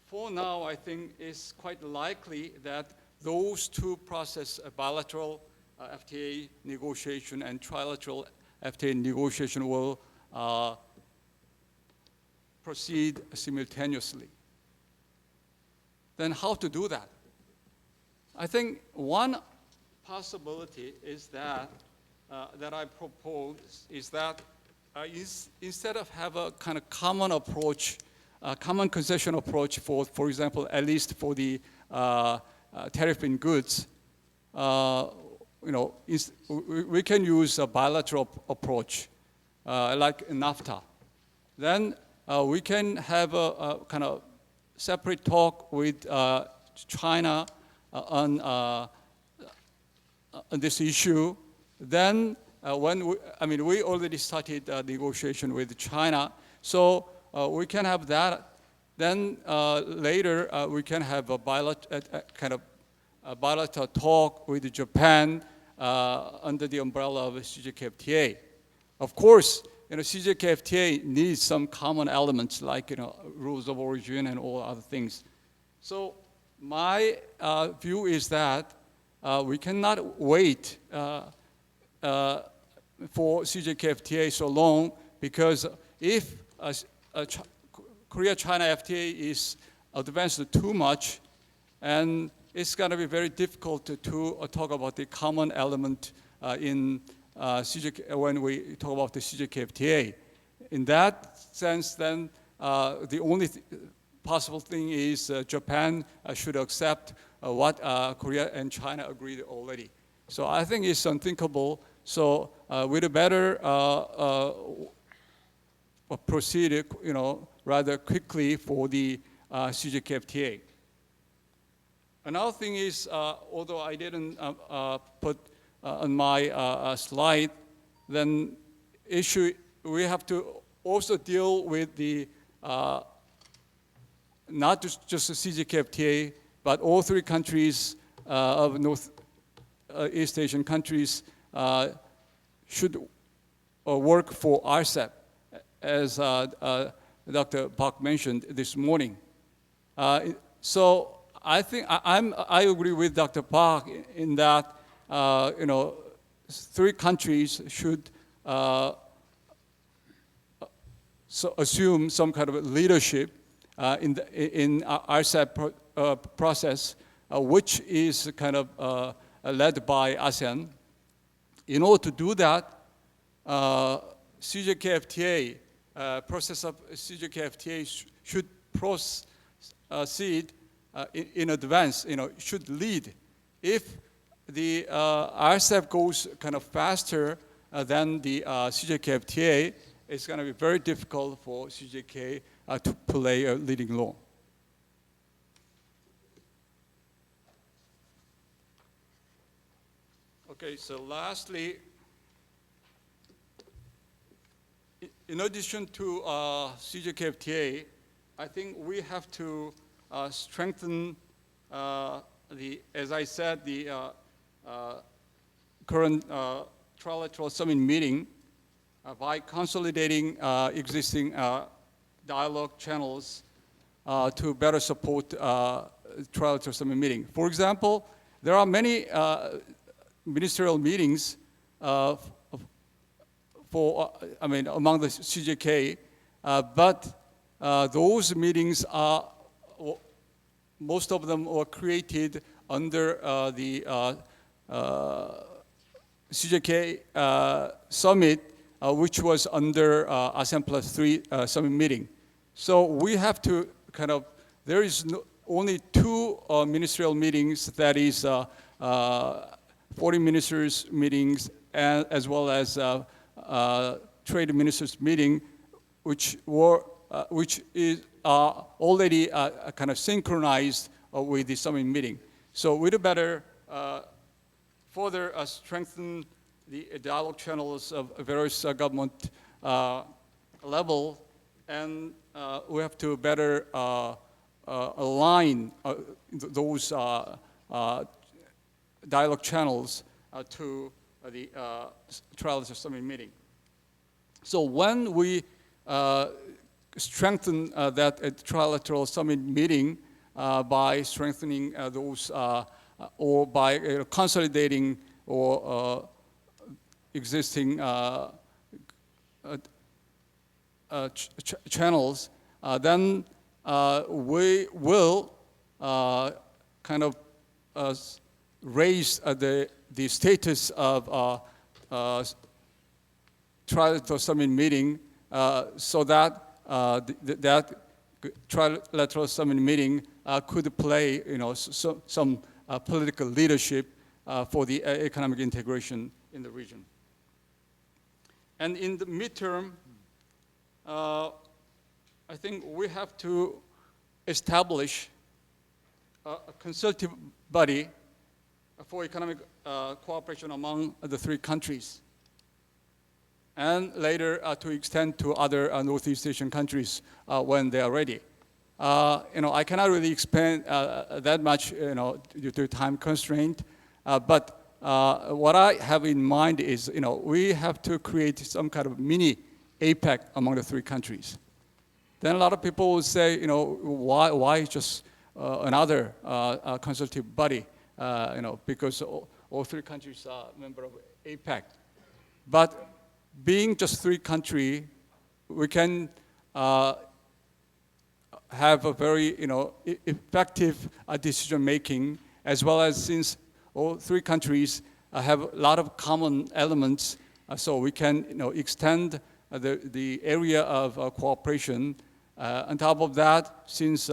Speaker 4: for now, I think it's quite likely that those two processes, bilateral FTA negotiation and trilateral FTA negotiation, will proceed simultaneously. Then how to do that? I think one possibility is that I propose is that instead of have a kind of common approach, common concession approach for example, at least for the tariff in goods, we can use a bilateral approach like NAFTA. Then we can have a kind of separate talk with China on this issue. Then we already started negotiation with China, so we can have that. Then later we can have a bilateral talk with Japan under the umbrella of CJKFTA. Of course, CJKFTA needs some common elements like rules of origin and all other things. So my view is that we cannot wait for CJKFTA so long, because if Korea-China FTA is advanced too much, and it's going to be very difficult to talk about the common element in when we talk about the CJKFTA. In that sense, then, the only possible thing is Japan should accept what Korea and China agreed already. So I think it's unthinkable. So we'd better proceed, rather quickly for the CJKFTA. Another thing is, although I didn't put on my slide, then we have to also deal with the not just the CJKFTA, but all three countries of Northeast Asian countries should work for RCEP, as Dr. Park mentioned this morning. So I think I agree with Dr. Park in that three countries should assume some kind of leadership in RCEP process, which is kind of led by ASEAN. In order to do that, CJKFTA, process of CJKFTA should proceed in advance, should lead. If the RCEP goes kind of faster than the CJKFTA, it's going to be very difficult for CJK to play a leading role. Okay, so lastly, in addition to CJKFTA, I think we have to strengthen as I said, the current Trilateral Summit meeting by consolidating existing dialogue channels to better support Trilateral Summit meeting. For example, there are many ministerial meetings among the CJK, but those meetings most of them were created under the CJK summit, which was under ASEAN Plus 3 summit meeting. So we have to there is only two ministerial meetings, that is foreign ministers meetings and as well as trade ministers meeting, which is already kind of synchronized with the summit meeting. So we'd better further strengthen the dialogue channels of various government level, and we have to better align those dialogue channels to the Trilateral Summit meeting. So when we strengthen that Trilateral Summit meeting by strengthening those or by consolidating or existing channels, then we will kind of raise the status of Trilateral Summit meeting so that that Trilateral Summit meeting could play some political leadership for the economic integration in the region. And in the midterm, I think we have to establish a consultative body for economic cooperation among the three countries, and later to extend to other Northeast Asian countries when they are ready. I cannot really expand that much, due to time constraint. But what I have in mind is, we have to create some kind of mini APEC among the three countries. Then a lot of people will say, why just another consultative body? Because all three countries are member of APEC. But being just three countries, we can have a very effective decision making as well as since all three countries have a lot of common elements, so we can extend the area of cooperation. On top of that, since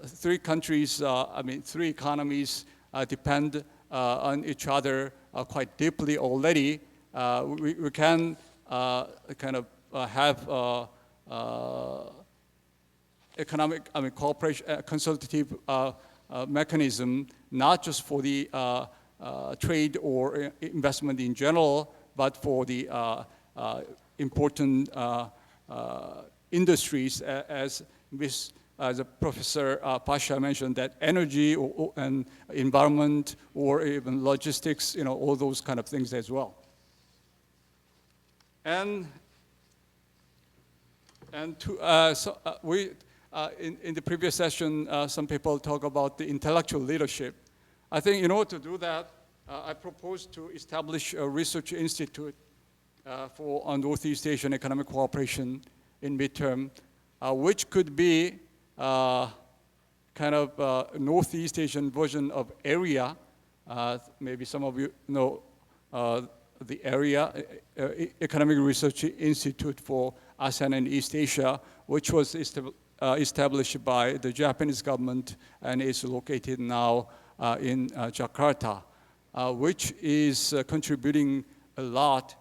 Speaker 4: three countries, three economies depend on each other quite deeply already, we can kind of have economic, cooperation, consultative mechanism, not just for the trade or investment in general, but for the important industries, as Professor Pasha mentioned, that energy and environment or even logistics, all those kind of things as well. And in the previous session, some people talk about the intellectual leadership. I think in order to do that, I propose to establish a research institute for Northeast Asian economic cooperation in midterm, which could be kind of Northeast Asian version of AREA. Maybe some of you know the AREA, Economic Research Institute for ASEAN and East Asia, which was established by the Japanese government and is located now in Jakarta, which is contributing a lot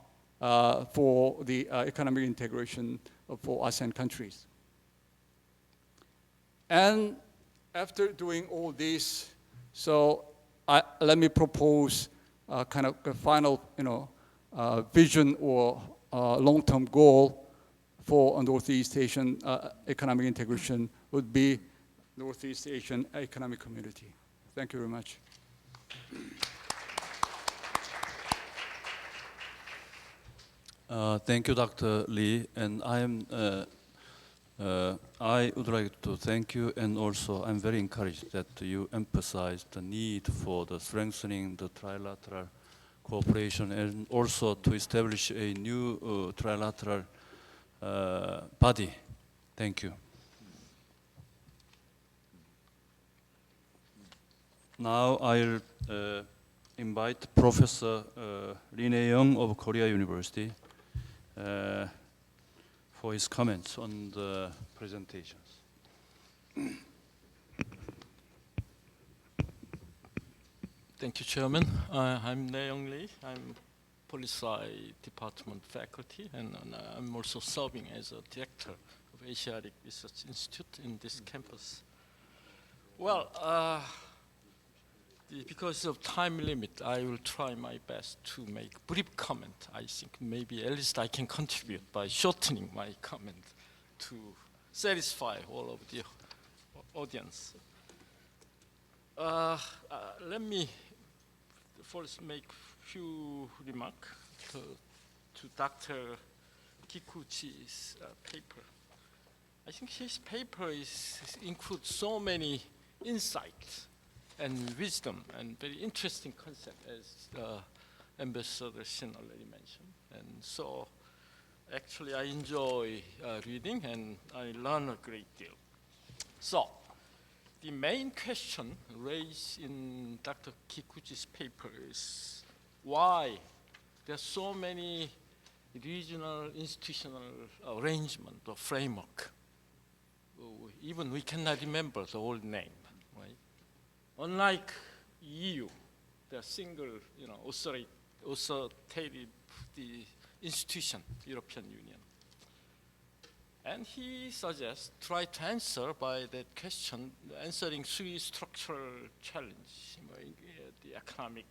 Speaker 4: for the economic integration for ASEAN countries. And after doing all this, so let me propose kind of a final, vision or long-term goal for Northeast Asian economic integration would be Northeast Asian Economic Community. Thank you very much.
Speaker 2: Thank you, Dr. Lee, and I would like to thank you, and also I'm very encouraged that you emphasized the need for the strengthening the trilateral cooperation and also to establish a new trilateral body. Thank you. Now I'll invite Professor Lee Ne-young of Korea University for his comments on the presentations.
Speaker 5: Thank you, Chairman. I'm Ne-young Lee. I'm Poli-Sci Department faculty, and I'm also serving as a director of Asiatic Research Institute in this campus. Well, because of time limit, I will try my best to make brief comment. I think maybe at least I can contribute by shortening my comment to satisfy all of the audience. Let me first make few remarks to Dr. Kikuchi's paper. I think his paper includes so many insights and wisdom and very interesting concept, as Ambassador Shin already mentioned. And so actually I enjoy reading and I learn a great deal. So the main question raised in Dr. Kikuchi's paper is why there are so many regional institutional arrangement or framework. Even we cannot remember the old name, right? Unlike EU, the single, authoritative the institution, European Union. And he suggests try to answer by that question, answering three structural challenges: the economic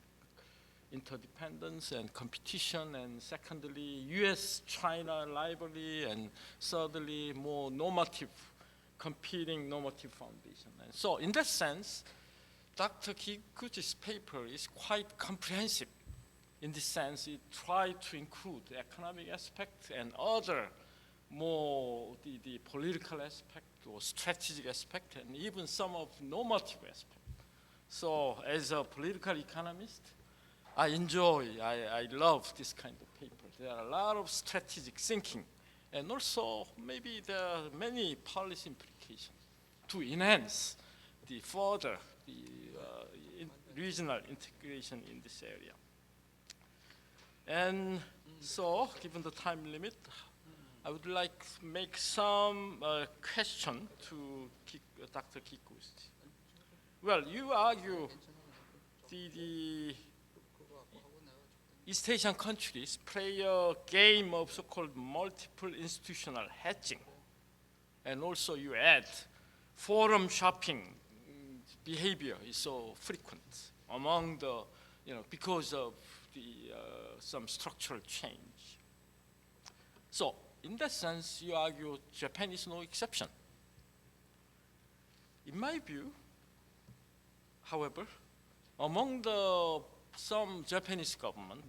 Speaker 5: interdependence and competition, and secondly, U.S.-China rivalry, and thirdly, more normative, competing normative foundation. And so in that sense, Dr. Kikuchi's paper is quite comprehensive. In this sense, it tried to include the economic aspect and other more the political aspect or strategic aspect, and even some of normative aspect. So as a political economist, I love this kind of paper. There are a lot of strategic thinking, and also maybe there are many policy implications to enhance the further the regional integration in this area. And so, given the time limit, I would like to make some question to Dr. Kikuchi. Well, you argue the East Asian countries play a game of so-called multiple institutional hedging. And also you add forum shopping behavior is so frequent among the, because of the some structural change. So in that sense, you argue Japan is no exception. In my view, however, among some Japanese government,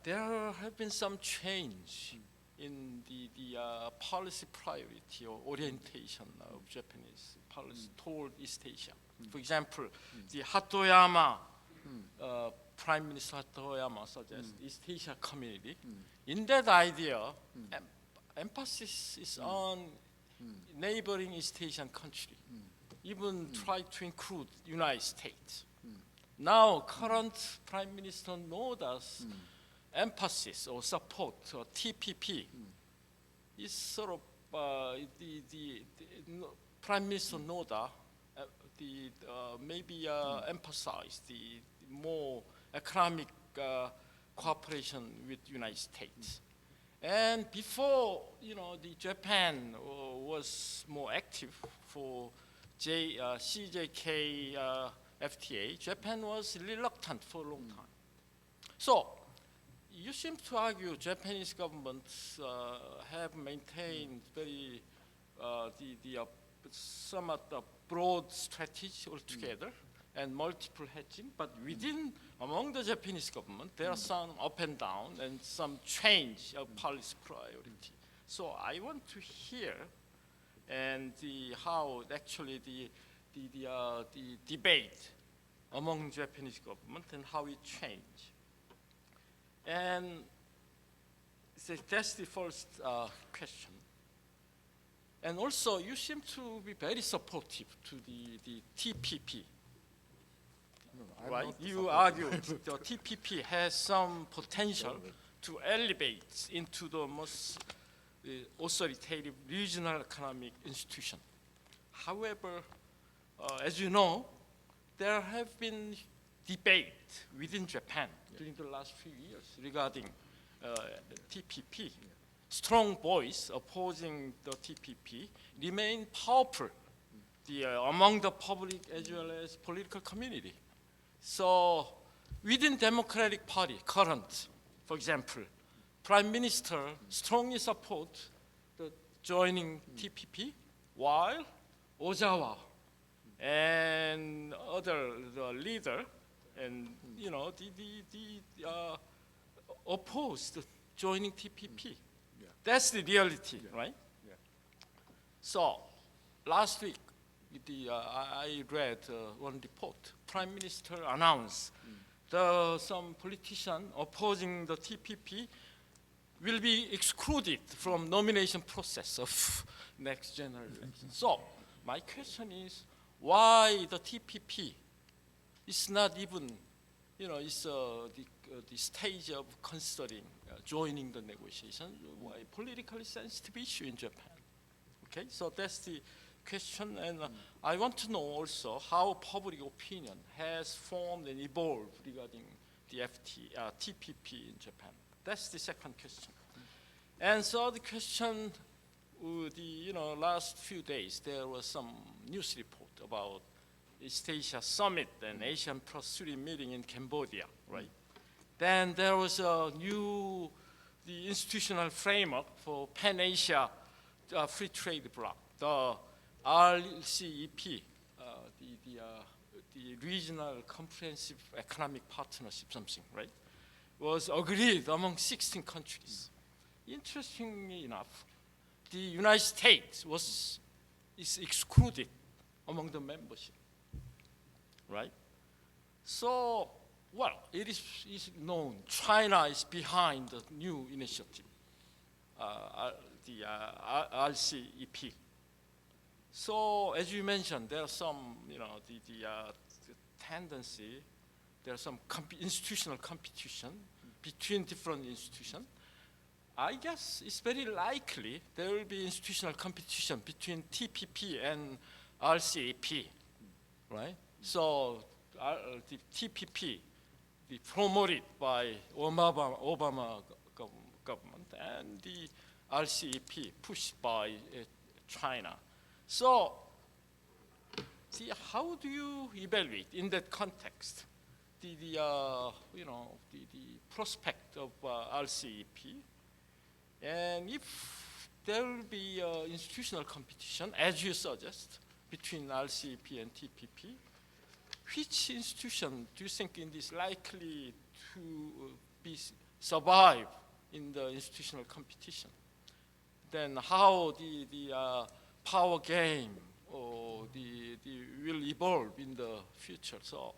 Speaker 5: there have been some change in the policy priority or orientation of Japanese policy toward East Asia. For example, the Hatoyama, Prime Minister Hatoyama suggests East Asia community. In that idea, emphasis is on neighboring East Asian country, even try to include United States. Now, current Prime Minister Noda's emphasis or support or TPP is sort of the Prime Minister Noda maybe emphasize the more economic cooperation with United States. And before, the Japan was more active for CJK FTA, Japan was reluctant for a long time. So you seem to argue Japanese governments have maintained very somewhat broad strategy altogether and multiple hedging, but among the Japanese government, there are some up and down and some change of policy priority. So I want to hear and how actually the debate among Japanese government and how it changed. And so that's the first question. And also, you seem to be very supportive to the TPP.
Speaker 3: I'm
Speaker 5: right?
Speaker 3: not
Speaker 5: You argue the TPP has some potential to elevate into the most authoritative regional economic institution. However, as you know, there have been debate within Japan during the last few years regarding TPP. Strong voice opposing the TPP remain powerful among the public as well as political community. So within Democratic Party, current, for example, Prime Minister strongly support the joining TPP, while Ozawa and the leader and opposed joining TPP.
Speaker 3: Yeah.
Speaker 5: That's the reality, right?
Speaker 3: Yeah.
Speaker 5: So last week, I read one report. Prime Minister announced some politician opposing the TPP will be excluded from nomination process of next general election. So my question is, why the TPP is not even, it's the stage of considering joining the negotiation? Why politically sensitive issue in Japan? Okay, so that's the question, and I want to know also how public opinion has formed and evolved regarding the TPP in Japan. That's the second question. And so the question, last few days there was some news report about East Asia Summit and Asian Plus 3 meeting in Cambodia, right? Then there was the institutional framework for Pan-Asia Free Trade Bloc, the RCEP, the Regional Comprehensive Economic Partnership, something, right? Was agreed among 16 countries. Interestingly enough, the United States is excluded among the membership, right? So, well, it is known China is behind the new initiative, the RCEP. So, as you mentioned, there are some, the tendency, there's some institutional competition between different institutions. I guess it's very likely there will be institutional competition between TPP and RCEP, right? So the TPP, promoted by Obama government, and the RCEP pushed by China. So, see, how do you evaluate in that context the prospect of RCEP, and if there will be institutional competition, as you suggest, between RCEP and TPP, which institution do you think is likely to survive in the institutional competition? Then how the power game or will evolve in the future? So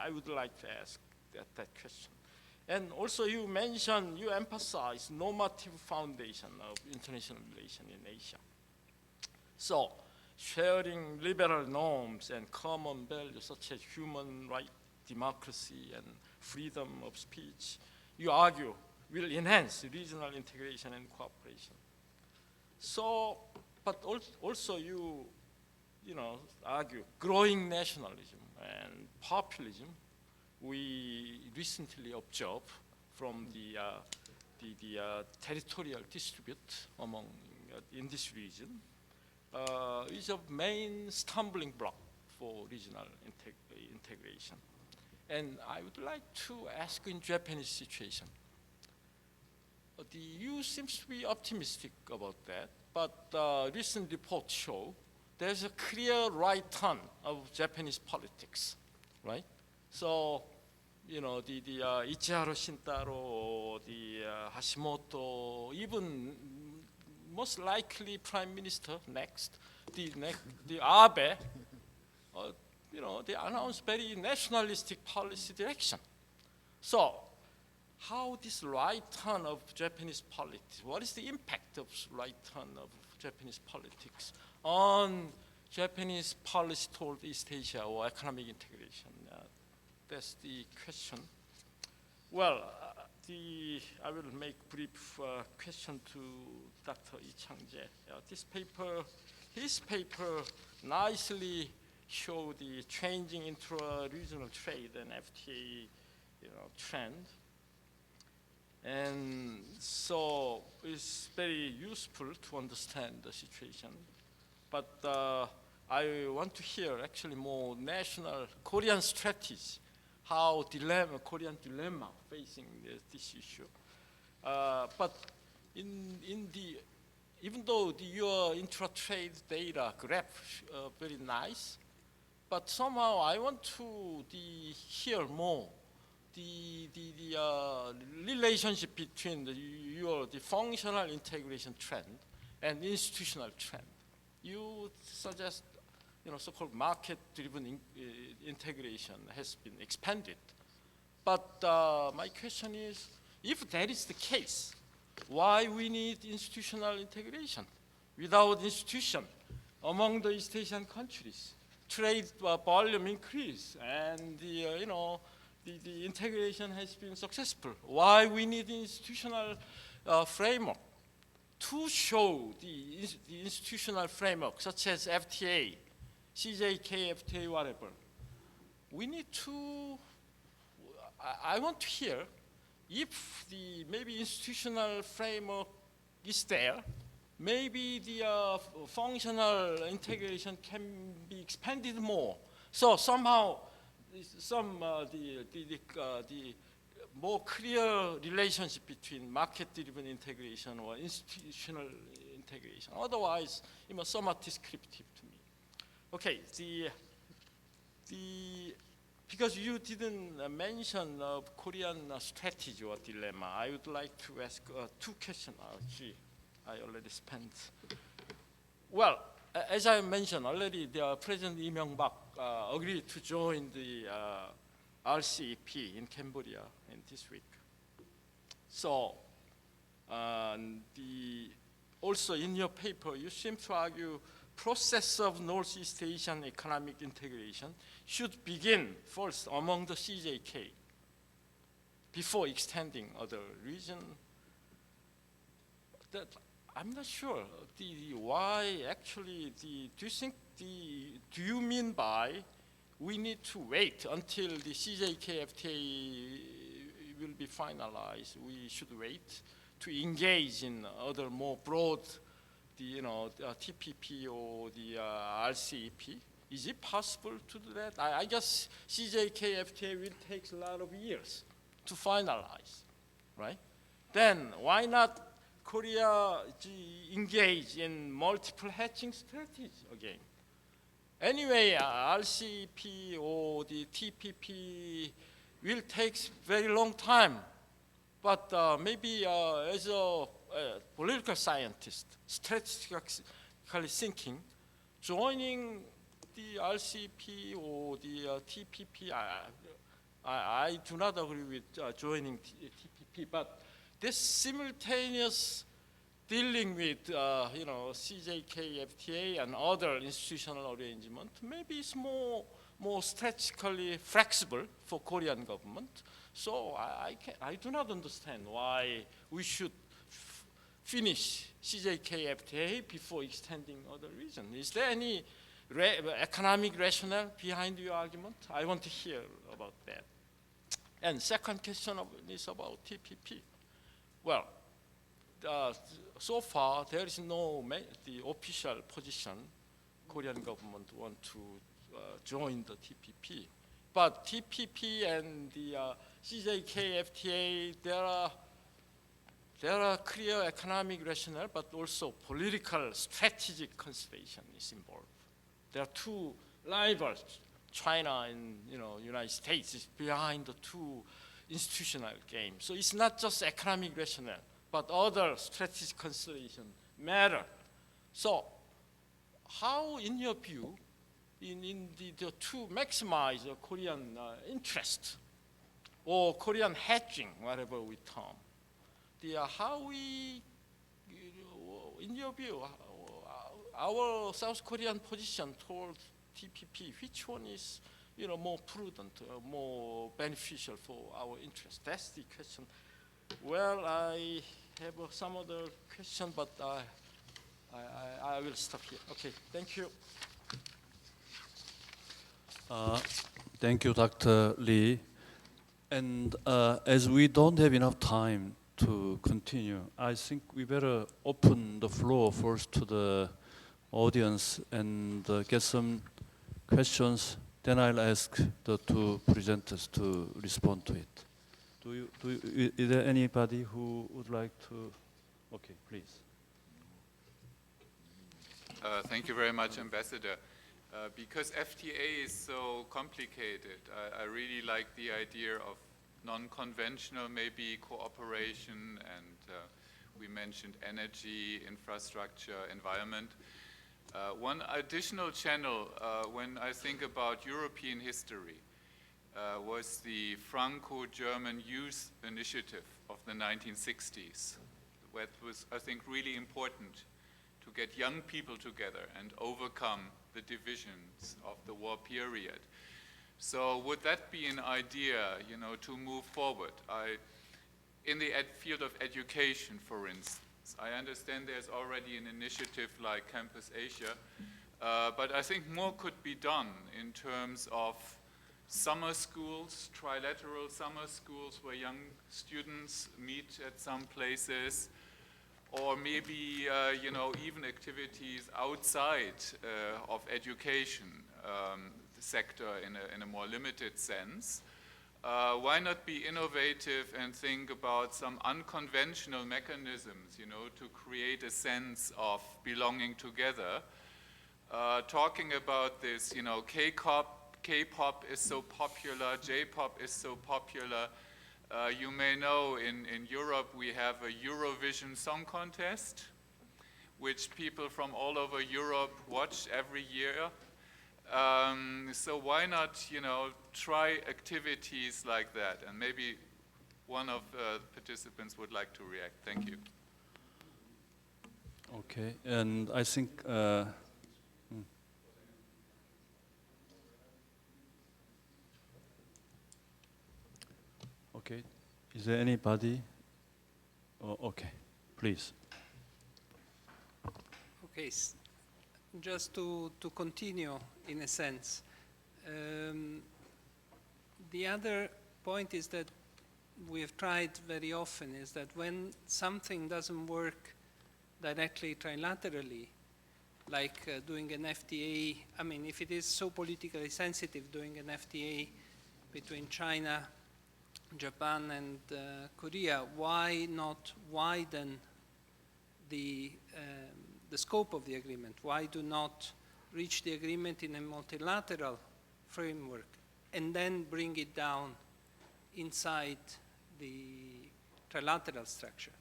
Speaker 5: I would like to ask that question. And also you emphasize normative foundation of international relations in Asia. So sharing liberal norms and common values such as human rights, democracy, and freedom of speech, you argue, will enhance regional integration and cooperation. So, but also you argue growing nationalism and populism. We recently observed from the territorial dispute among in this region is a main stumbling block for regional integration. And I would like to ask in Japanese situation. The EU seems to be optimistic about that, but recent reports show there's a clear right turn of Japanese politics, right? So, the Ichiharo Shintaro, the Hashimoto, even most likely Prime Minister next, the Abe, they announced very nationalistic policy direction. So, how this right turn of Japanese politics, what is the impact of right turn of Japanese politics on Japanese policy toward East Asia or economic integration? That's the question. Well, I will make brief question to Dr. Lee Chang-jae. His paper nicely show the changing intra-regional trade and FTA trend. And so it's very useful to understand the situation. But I want to hear actually more national Korean strategy, how Korean dilemma facing this issue. But even though your intra-trade data graph very nice, but somehow I want to hear more the relationship between the functional integration trend and institutional trend. You suggest, so-called market-driven integration has been expanded. But my question is, if that is the case, why we need institutional integration? Without institution among the East Asian countries, trade volume increase, and the integration has been successful. Why we need institutional framework to show the institutional framework, such as FTA, CJK, FTA, whatever. We need to, I want to hear if the maybe institutional framework is there, maybe the functional integration can be expanded more. So somehow, the more clear relationship between market-driven integration or institutional integration. Otherwise, it somewhat descriptive to me. Okay, because you didn't mention Korean strategy or dilemma, I would like to ask two questions. I already spent. Well, as I mentioned already, President Lee Myung-bak agreed to join the RCEP in Cambodia in this week. So, also in your paper, you seem to argue process of Northeast Asian economic integration should begin first among the CJK before extending other region. That I'm not sure why actually do you mean by we need to wait until the CJK FTA will be finalized? We should wait to engage in other more broad, TPP or the RCEP. Is it possible to do that? I guess CJK FTA will take a lot of years to finalize, right? Then why not Korea engage in multiple hatching strategy again? Anyway, RCEP or the TPP will take very long time, but maybe as a political scientist, strategically thinking, joining the RCEP or the TPP, I do not agree with joining TPP, but this simultaneous dealing with CJK, FTA, and other institutional arrangement, maybe it's more strategically flexible for Korean government. So I do not understand why we should finish CJK, FTA before extending other region. Is there any economic rationale behind your argument? I want to hear about that. And second question is about TPP. Well, so far there is no the official position Korean government want to join the TPP. But TPP and the CJK, FTA, there are clear economic rationale, but also political strategic consideration is involved. There are two rivals, China and United States is behind the two institutional games. So it's not just economic rationale, but other strategic consideration matter. So how, in your view, in the to maximize Korean interest or Korean hedging, whatever we term, how we, in your view, our South Korean position toward TPP, which one is more prudent, more beneficial for our interest? That's the question. Well, I have some other question, but I will stop here. Okay, thank you.
Speaker 2: Thank you, Dr. Lee. And as we don't have enough time to continue, I think we better open the floor first to the audience and get some questions. Then I'll ask the two presenters to respond to it. Is there anybody who would like to? Okay, please.
Speaker 6: Thank you very much, Ambassador. Because FTA is so complicated, I really like the idea of non-conventional maybe cooperation, and we mentioned energy, infrastructure, environment. One additional channel when I think about European history was the Franco-German Youth Initiative of the 1960s. That was, I think, really important to get young people together and overcome the divisions of the war period. So would that be an idea, to move forward? In the field of education, for instance, I understand there's already an initiative like Campus Asia, but I think more could be done in terms of summer schools, trilateral summer schools where young students meet at some places, or maybe even activities outside of education sector in a more limited sense. Why not be innovative and think about some unconventional mechanisms, to create a sense of belonging together? Talking about this, K-pop is so popular, J-pop is so popular. You may know in Europe we have a Eurovision Song Contest, which people from all over Europe watch every year. So why not, try activities like that? And maybe one of the participants would like to react. Thank you.
Speaker 2: Okay, and I think Okay. Is there anybody? Oh, okay, please.
Speaker 7: Okay, just to continue in a sense. The other point is that we have tried very often is that when something doesn't work directly trilaterally, like doing an FTA, I mean, if it is so politically sensitive, doing an FTA between China, Japan, and Korea, why not widen the scope of the agreement? Why do not reach the agreement in a multilateral framework and then bring it down inside the trilateral structure?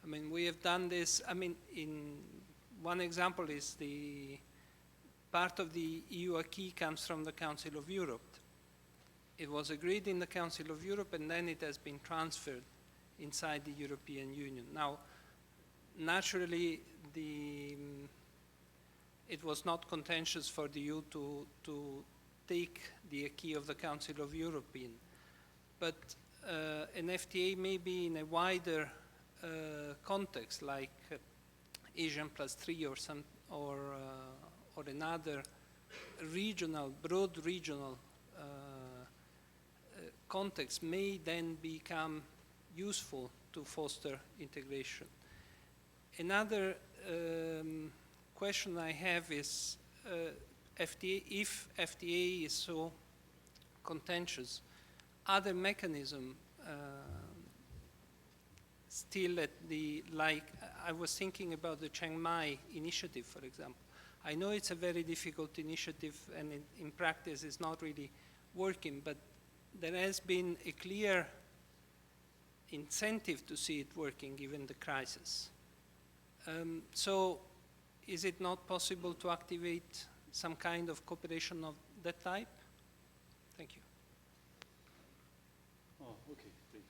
Speaker 7: I mean, we have done this, I mean, in one example is the part of the EU acquis comes from the Council of Europe. It was agreed in the Council of Europe and then it has been transferred inside the European Union. Now, naturally, it was not contentious for the EU to take the acquis of the Council of Europe in. But an FTA may be in a wider context, like Asian +3 or some or another regional, broad regional context may then become useful to foster integration. Another question I have is FTA, if FTA is so contentious, other mechanism still at the, like, I was thinking about the Chiang Mai initiative, for example. I know it's a very difficult initiative and in practice it's not really working, but there has been a clear incentive to see it working given the crisis. So is it not possible to activate some kind of cooperation of that type? Thank you.
Speaker 2: Oh, okay, please.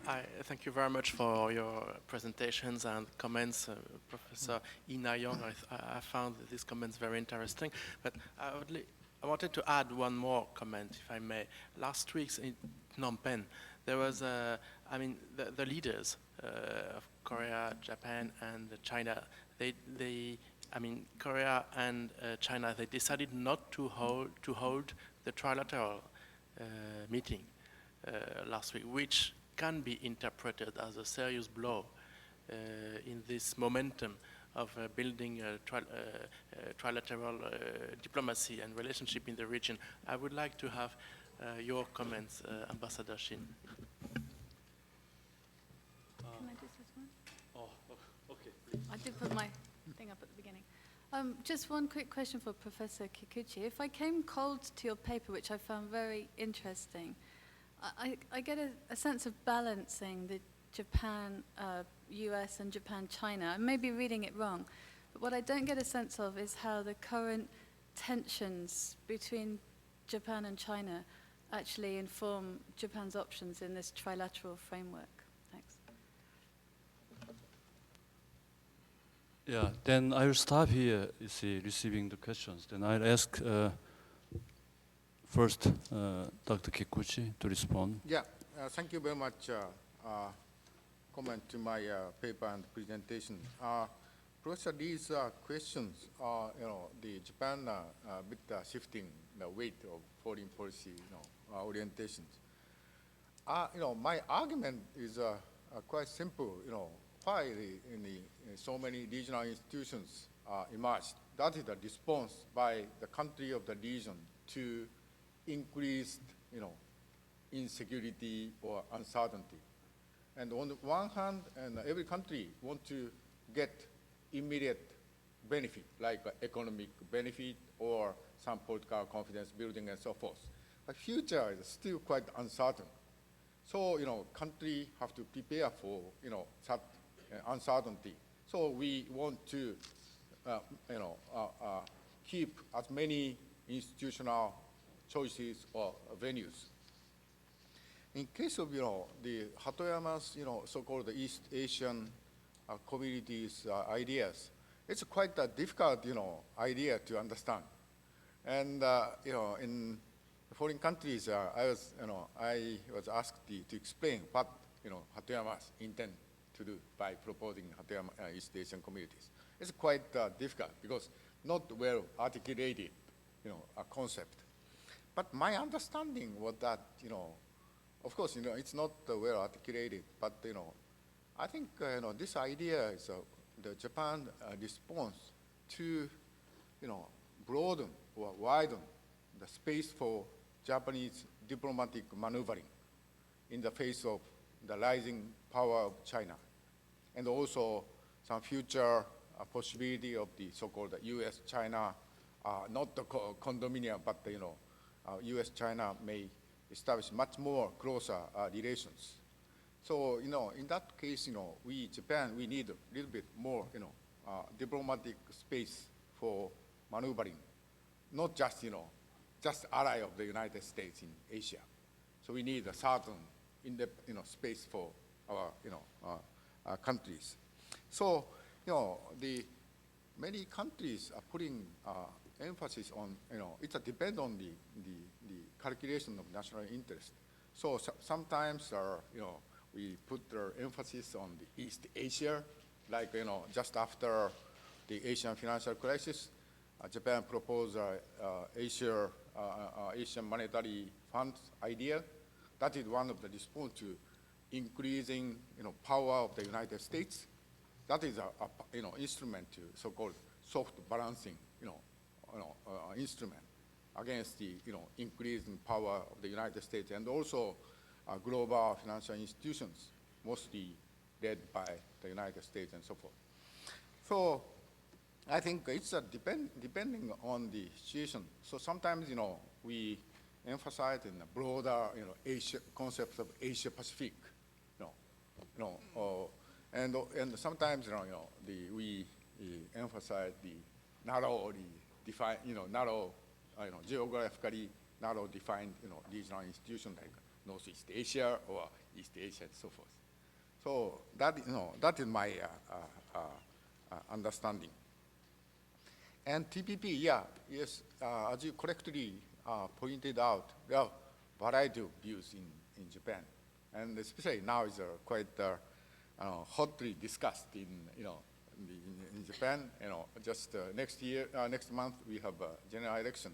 Speaker 8: I thank you very much for your presentations and comments, Professor Ina Young. I found these comments very interesting, but I wanted to add one more comment, if I may. Last week in Phnom Penh, there was, the leaders of Korea, Japan, and China, Korea and China, they decided not to hold the trilateral meeting last week, which can be interpreted as a serious blow in this momentum of building trilateral diplomacy and relationship in the region. I would like to have your comments, Ambassador Shin.
Speaker 9: Can I just ask one?
Speaker 2: Oh, okay, please.
Speaker 9: I did put my thing up at the beginning. Just one quick question for Professor Kikuchi. If I came cold to your paper, which I found very interesting, I get a sense of balancing the Japan, US and Japan, China. I may be reading it wrong, but what I don't get a sense of is how the current tensions between Japan and China actually inform Japan's options in this trilateral framework. Thanks.
Speaker 2: Yeah, then I'll stop here, you see, receiving the questions. Then I'll ask first Dr. Kikuchi to respond.
Speaker 3: Yeah, thank you very much. Comment to my paper and presentation. Professor, these questions are, the Japan bit shifting the weight of foreign policy, orientations. My argument is quite simple. Why so many regional institutions emerged? That is the response by the country of the region to increased, insecurity or uncertainty. And on the one hand, every country wants to get immediate benefit, like economic benefit or some political confidence building and so forth. But future is still quite uncertain. So, country have to prepare for, such uncertainty. So we want to, keep as many institutional choices or venues. In case of, the Hatoyama's, so-called East Asian communities ideas, it's quite a difficult, idea to understand. And, in foreign countries, I was asked to explain what, Hatoyama's intend to do by proposing Hatoyama East Asian communities. It's quite difficult because not well articulated, a concept. But my understanding was that, of course, it's not well articulated, but, I think, this idea is the Japan response to, broaden or widen the space for Japanese diplomatic maneuvering in the face of the rising power of China, and also some future possibility of the so-called U.S.-China, not the condominium, but U.S.-China may establish much more closer relations. So, in that case, Japan, we need a little bit more, diplomatic space for maneuvering, not just, just ally of the United States in Asia. So we need a certain space for our countries. So, the many countries are putting emphasis on, it depends on the calculation of national interest. So sometimes, we put the emphasis on the East Asia, like, just after the Asian financial crisis, Japan proposed Asian Monetary Fund idea. That is one of the response to increasing, power of the United States. That is a instrument to so-called soft balancing, instrument against the, increasing power of the United States, and also global financial institutions, mostly led by the United States and so forth. So I think it's depending on the situation. So sometimes, we emphasize in the broader, Asia concepts of Asia Pacific, and sometimes, we emphasize the narrowly defined, geographically narrow defined, regional institutions like Northeast Asia or East Asia and so forth. So that is my understanding. And TPP, yes, as you correctly pointed out, there are a variety of views in Japan, and especially now is quite hotly discussed in Japan. Just next month we have a general election.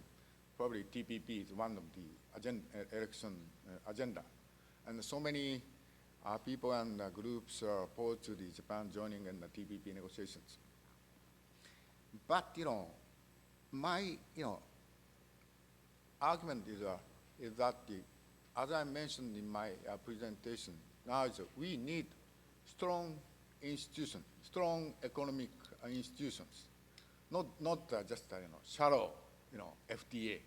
Speaker 3: Probably TPP is one of the election agenda, and so many people and groups are opposed to the Japan joining in the TPP negotiations. But my argument is that as I mentioned in my presentation, now is we need strong institutions, strong economic institutions, not just shallow FTA,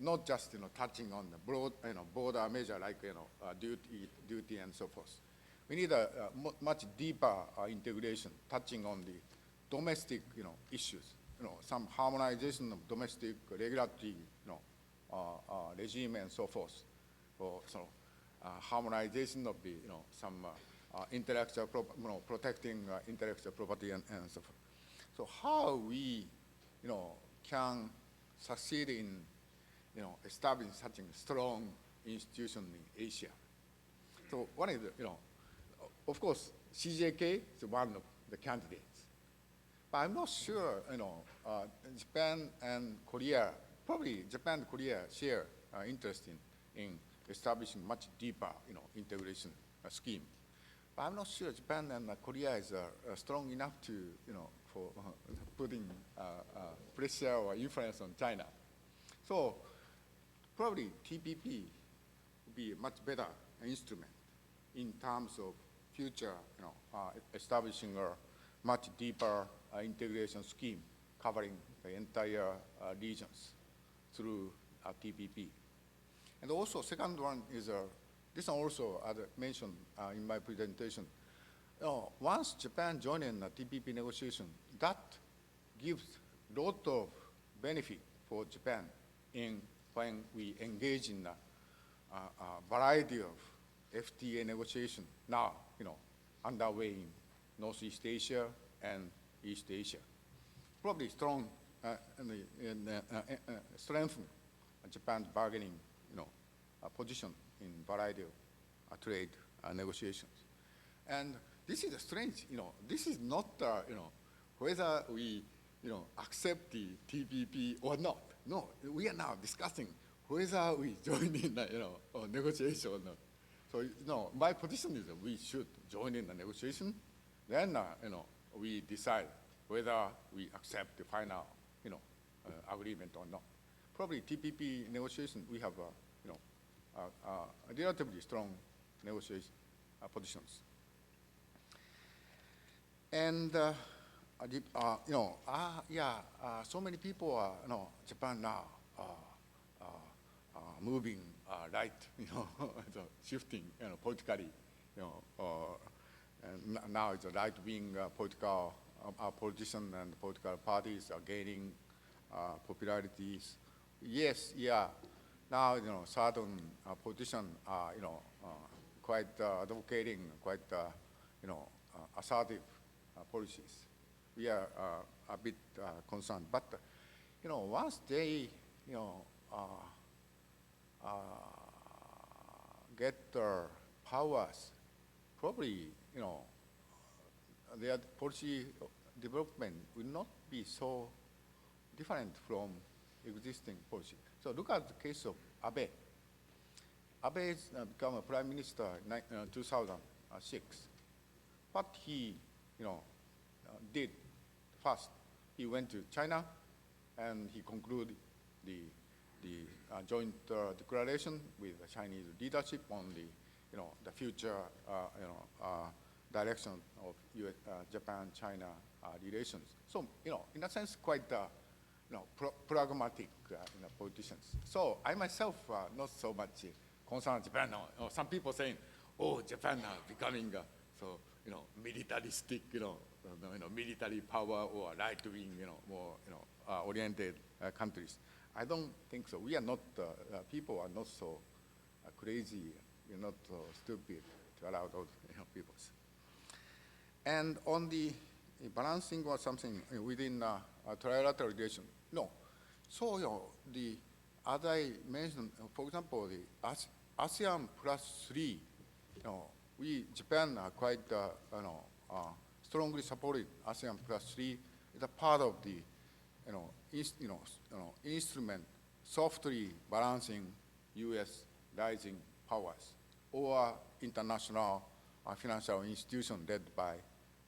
Speaker 3: not just touching on the broad border measure like duty and so forth. We need a much deeper integration, touching on the domestic issues, some harmonization of domestic regulatory regime and so forth, or harmonization of the some intellectual protecting intellectual property and so forth. So how we can succeed in establishing such a strong institution in Asia. So one is of course CJK is one of the candidates. But I'm not sure, Japan and Korea, probably Japan and Korea share interest in establishing much deeper, integration scheme. But I'm not sure Japan and Korea is strong enough to, for putting pressure or influence on China. So probably TPP would be a much better instrument in terms of future, establishing a much deeper integration scheme covering the entire regions through TPP. And also, second one is, this one also, as I mentioned in my presentation, once Japan joins in the TPP negotiation, that gives a lot of benefit for Japan when we engage in a variety of FTA negotiation now, underway in Northeast Asia and East Asia. Probably strengthen Japan's bargaining, position in variety of trade negotiations. And this is strange, this is not, whether we, accept the TPP or not. No, we are now discussing whether we join in, a negotiation or not. So, my position is that we should join in the negotiation. Then, we decide whether we accept the final, agreement or not. Probably TPP negotiation, we have, relatively strong negotiation positions. And, so many people are, Japan now moving right, shifting, politically, and now it's a right-wing political politician and political parties are gaining popularities. Yes, now, certain politicians are, quite advocating, quite, assertive policies. We are a bit concerned, but, once they, get their powers, probably, their policy development will not be so different from existing policy. So look at the case of Abe. Abe has become a prime minister in 2006. What he, did first, he went to China and he concluded the joint declaration with the Chinese leadership on the, the future, direction of Japan-China relations. So, in a sense, quite, pragmatic politicians. So I myself not so much concerned Japan. Some people saying, oh, Japan becoming so, militaristic, military power or right-wing, more, oriented countries. I don't think so. We are not, people are not so crazy, we're not so stupid to allow those peoples. And on the balancing or something within trilateral relation, no. So, as I mentioned, for example, the ASEAN +3, we, Japan, are quite, strongly supported ASEAN +3 is a part of the, instrument softly balancing U.S. rising powers or international financial institution led by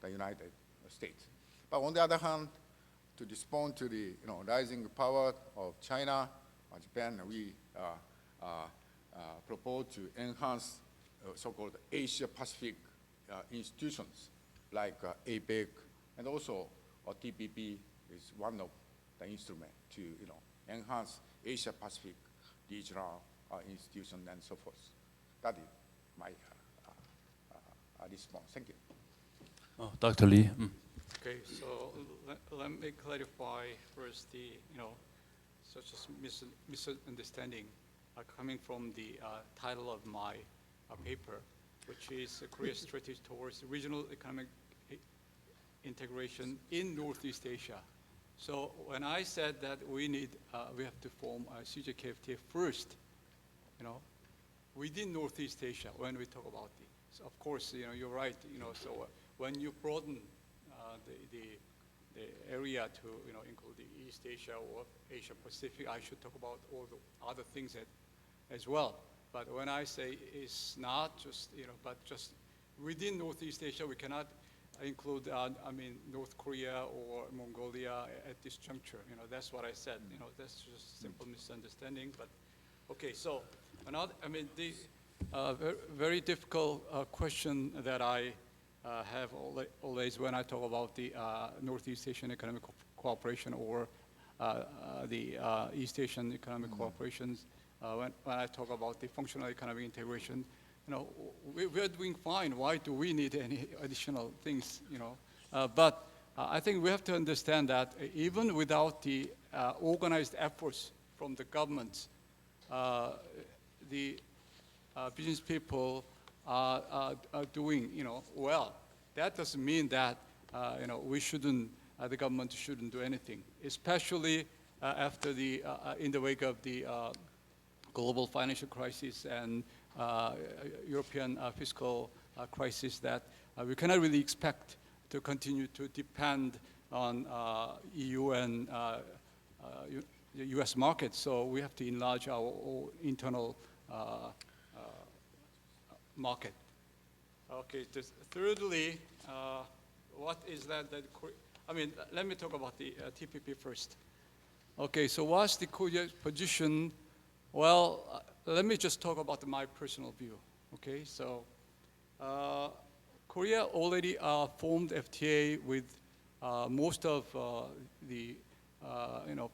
Speaker 3: the United States. But on the other hand, to respond to the rising power of China or Japan, we propose to enhance so-called Asia-Pacific institutions like APEC, and also TPP is one of the instruments to enhance Asia-Pacific regional institutions and so forth. That is my response. Thank you.
Speaker 2: Dr. Lee.
Speaker 4: Okay, so let me clarify first the, such as misunderstanding coming from the title of my paper, which is Korea's strategy towards regional economic integration in Northeast Asia. So when I said that we have to form a CJKFTA first, within Northeast Asia when we talk about it. So of course, you're right, so when you broaden the area to, include the East Asia or Asia Pacific, I should talk about all the other things as well. But when I say it's not just, but just within Northeast Asia, we cannot include, North Korea or Mongolia at this juncture. That's what I said. That's just simple misunderstanding. But okay, so another, the very difficult question that I have always when I talk about the Northeast Asian Economic Cooperation or the East Asian Economic Cooperations, when I talk about the functional economic integration, we're doing fine. Why do we need any additional things, But I think we have to understand that even without the organized efforts from the governments, the business people are doing, well. That doesn't mean that, we shouldn't, the government shouldn't do anything. Especially after in the wake of the global financial crisis and European fiscal crisis, that we cannot really expect to continue to depend on EU and the US market. So we have to enlarge our internal market. Okay, thirdly, what is that? I mean, let me talk about the TPP first. Okay, so what's the Korea's position? Well, let me just talk about my personal view. Okay, so Korea already formed FTA with most of the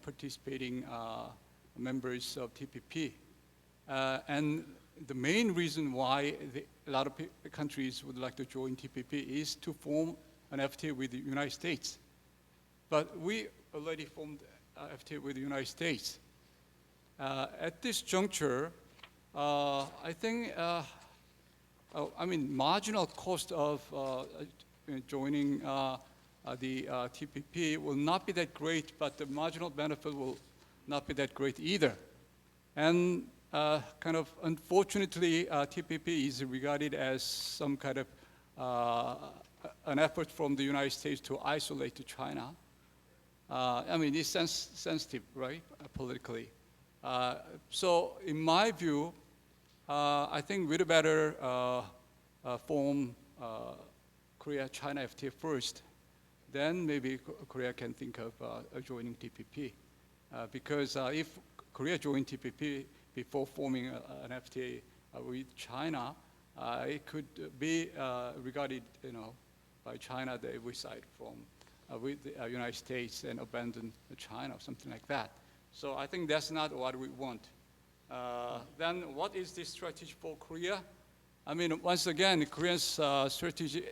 Speaker 4: participating members of TPP, and the main reason why a lot of countries would like to join TPP is to form an FTA with the United States. But we already formed FTA with the United States. At this juncture, I think, marginal cost of joining the TPP will not be that great, but the marginal benefit will not be that great either. And kind of unfortunately, TPP is regarded as some kind of an effort from the United States to isolate China. It's sensitive, right, politically. So in my view, I think we'd better form Korea-China FTA first. Then maybe Korea can think of joining TPP. Because if Korea joined TPP before forming an FTA with China, it could be regarded, by China that we side from with the United States and abandon China or something like that. So I think that's not what we want. Then what is the strategy for Korea? Once again, Korea's strategy,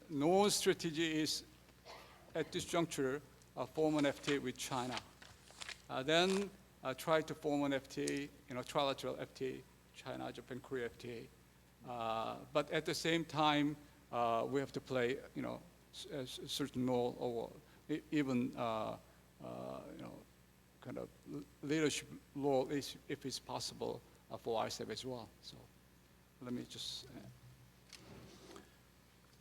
Speaker 4: no strategy is at this juncture form an FTA with China. Then try to form an FTA, trilateral FTA, China, Japan, Korea FTA. But at the same time, we have to play, a certain role, or even, kind of leadership role, if it's possible, for ISEP as well. So let me just.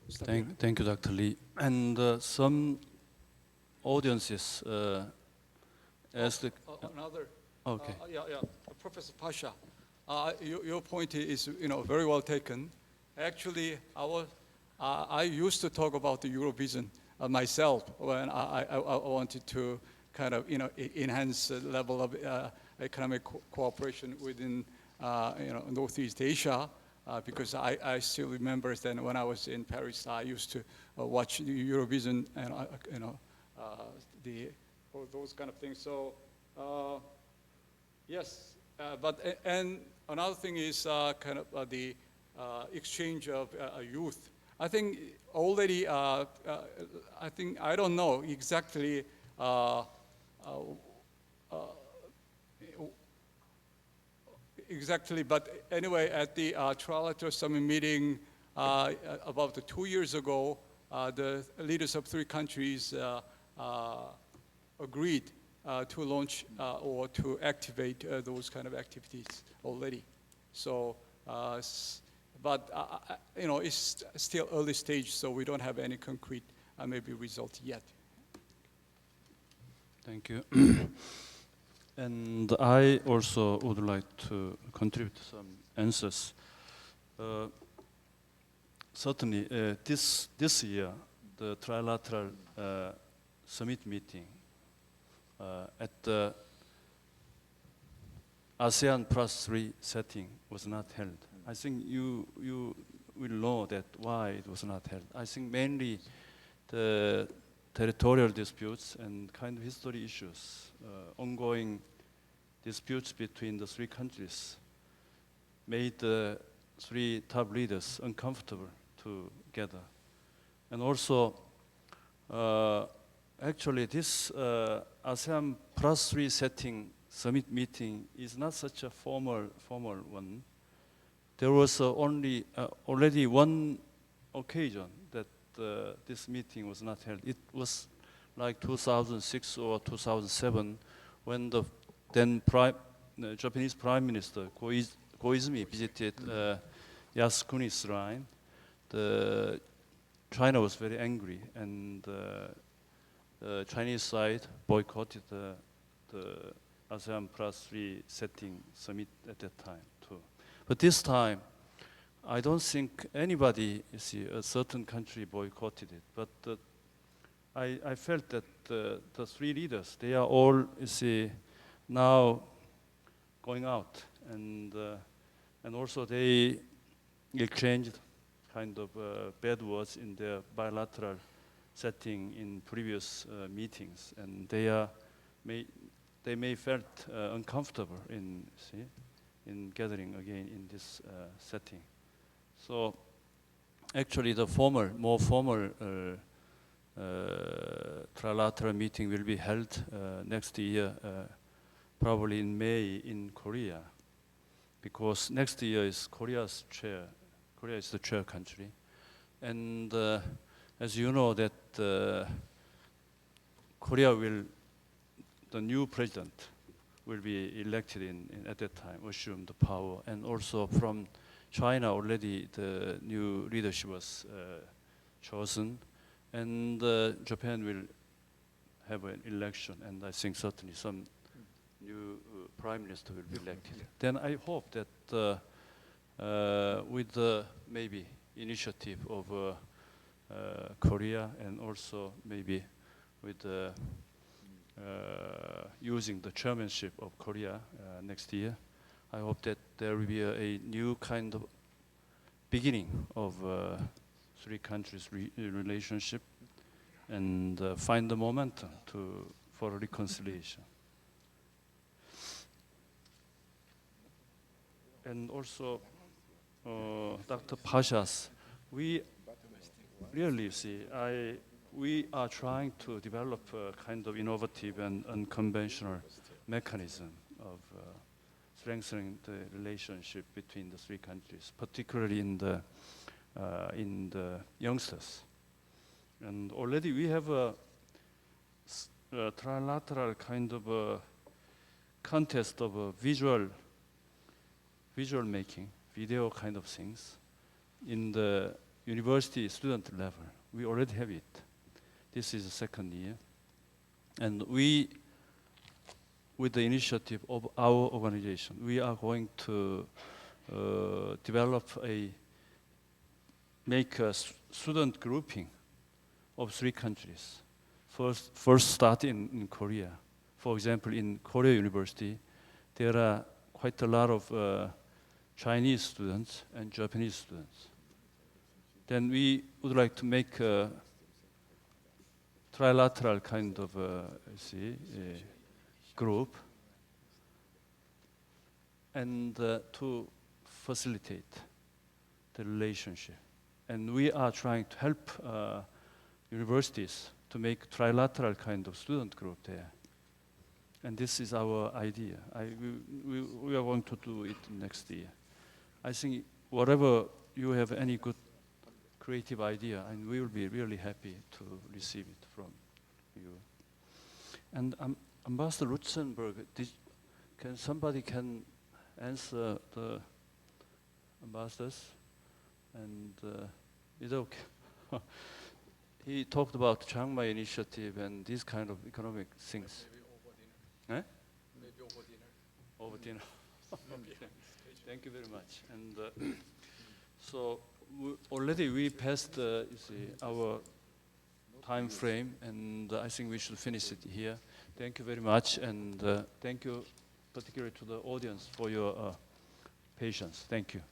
Speaker 2: Thank you, Dr. Lee. And some audiences asked.
Speaker 4: Another.
Speaker 2: Okay.
Speaker 4: Professor Pasha, your point is very well taken. Actually, I used to talk about the Eurovision myself when I wanted to kind of enhance the level of economic cooperation within Northeast Asia. Because I still remember then when I was in Paris, I used to watch the Eurovision and those kind of things. So yes, and another thing is kind of the exchange of youth. I think already. I don't know exactly. Exactly, but anyway, at the Trilateral Summit meeting about 2 years ago, the leaders of 3 countries agreed to launch or to activate those kind of activities already. So, but it's still early stage, so we don't have any concrete maybe result yet.
Speaker 2: Thank you. And I also would like to contribute some answers. Certainly, this year, the Trilateral Summit meeting at the ASEAN +3 setting was not held. I think you will know that why it was not held. I think mainly the territorial disputes and kind of history issues, ongoing disputes between the 3 countries made the 3 top leaders uncomfortable together. And also, actually this ASEAN +3 setting summit meeting is not such a formal one. There was only already one occasion that this meeting was not held. It was like 2006 or 2007, when the then Japanese Prime Minister Koizumi visited Yasukuni Shrine, China was very angry, and the Chinese side boycotted the ASEAN Plus 3 setting summit at that time too. But this time, I don't think anybody, a certain country boycotted it. But I felt that the three leaders, they are all, now going out, and also they exchanged kind of bad words in their bilateral setting in previous meetings, and they may felt uncomfortable in gathering again in this setting. So actually the more formal trilateral meeting will be held next year, probably in May in Korea, because next year is Korea's chair. Korea is the chair country, and as you know that the new president will be elected at that time, assume the power, and also from China already the new leadership was chosen, and Japan will have an election, and I think certainly some new prime minister will be elected. Then I hope that with the maybe initiative of Korea, and also maybe with using the chairmanship of Korea next year, I hope that there will be a new kind of beginning of three countries' relationship, and find the momentum for reconciliation. And also, Dr. Pashas, we really we are trying to develop a kind of innovative and unconventional mechanism of strengthening the relationship between the three countries, particularly in the youngsters. And already we have a trilateral kind of a contest of visual making, video kind of things, in the university student level. We already have it. This is the second year. And we, with the initiative of our organization, we are going to make a student grouping of three countries. First start in Korea. For example, in Korea University, there are quite a lot of Chinese students and Japanese students. Then we would like to make a trilateral kind of group, and to facilitate the relationship. And we are trying to help universities to make trilateral kind of student group there. And this is our idea. We are going to do it next year. I think whatever you have any good creative idea, and we will be really happy to receive it from you. And Ambassador Lutzenberg, somebody answer the ambassadors? And is it okay? He talked about Chiang Mai initiative and these kind of economic things.
Speaker 4: Maybe over dinner.
Speaker 2: Eh?
Speaker 4: Maybe over dinner.
Speaker 2: Over dinner. Okay. Thank you very much. And so already we passed our time frame, and I think we should finish it here. Thank you very much, and thank you particularly to the audience for your patience. Thank you.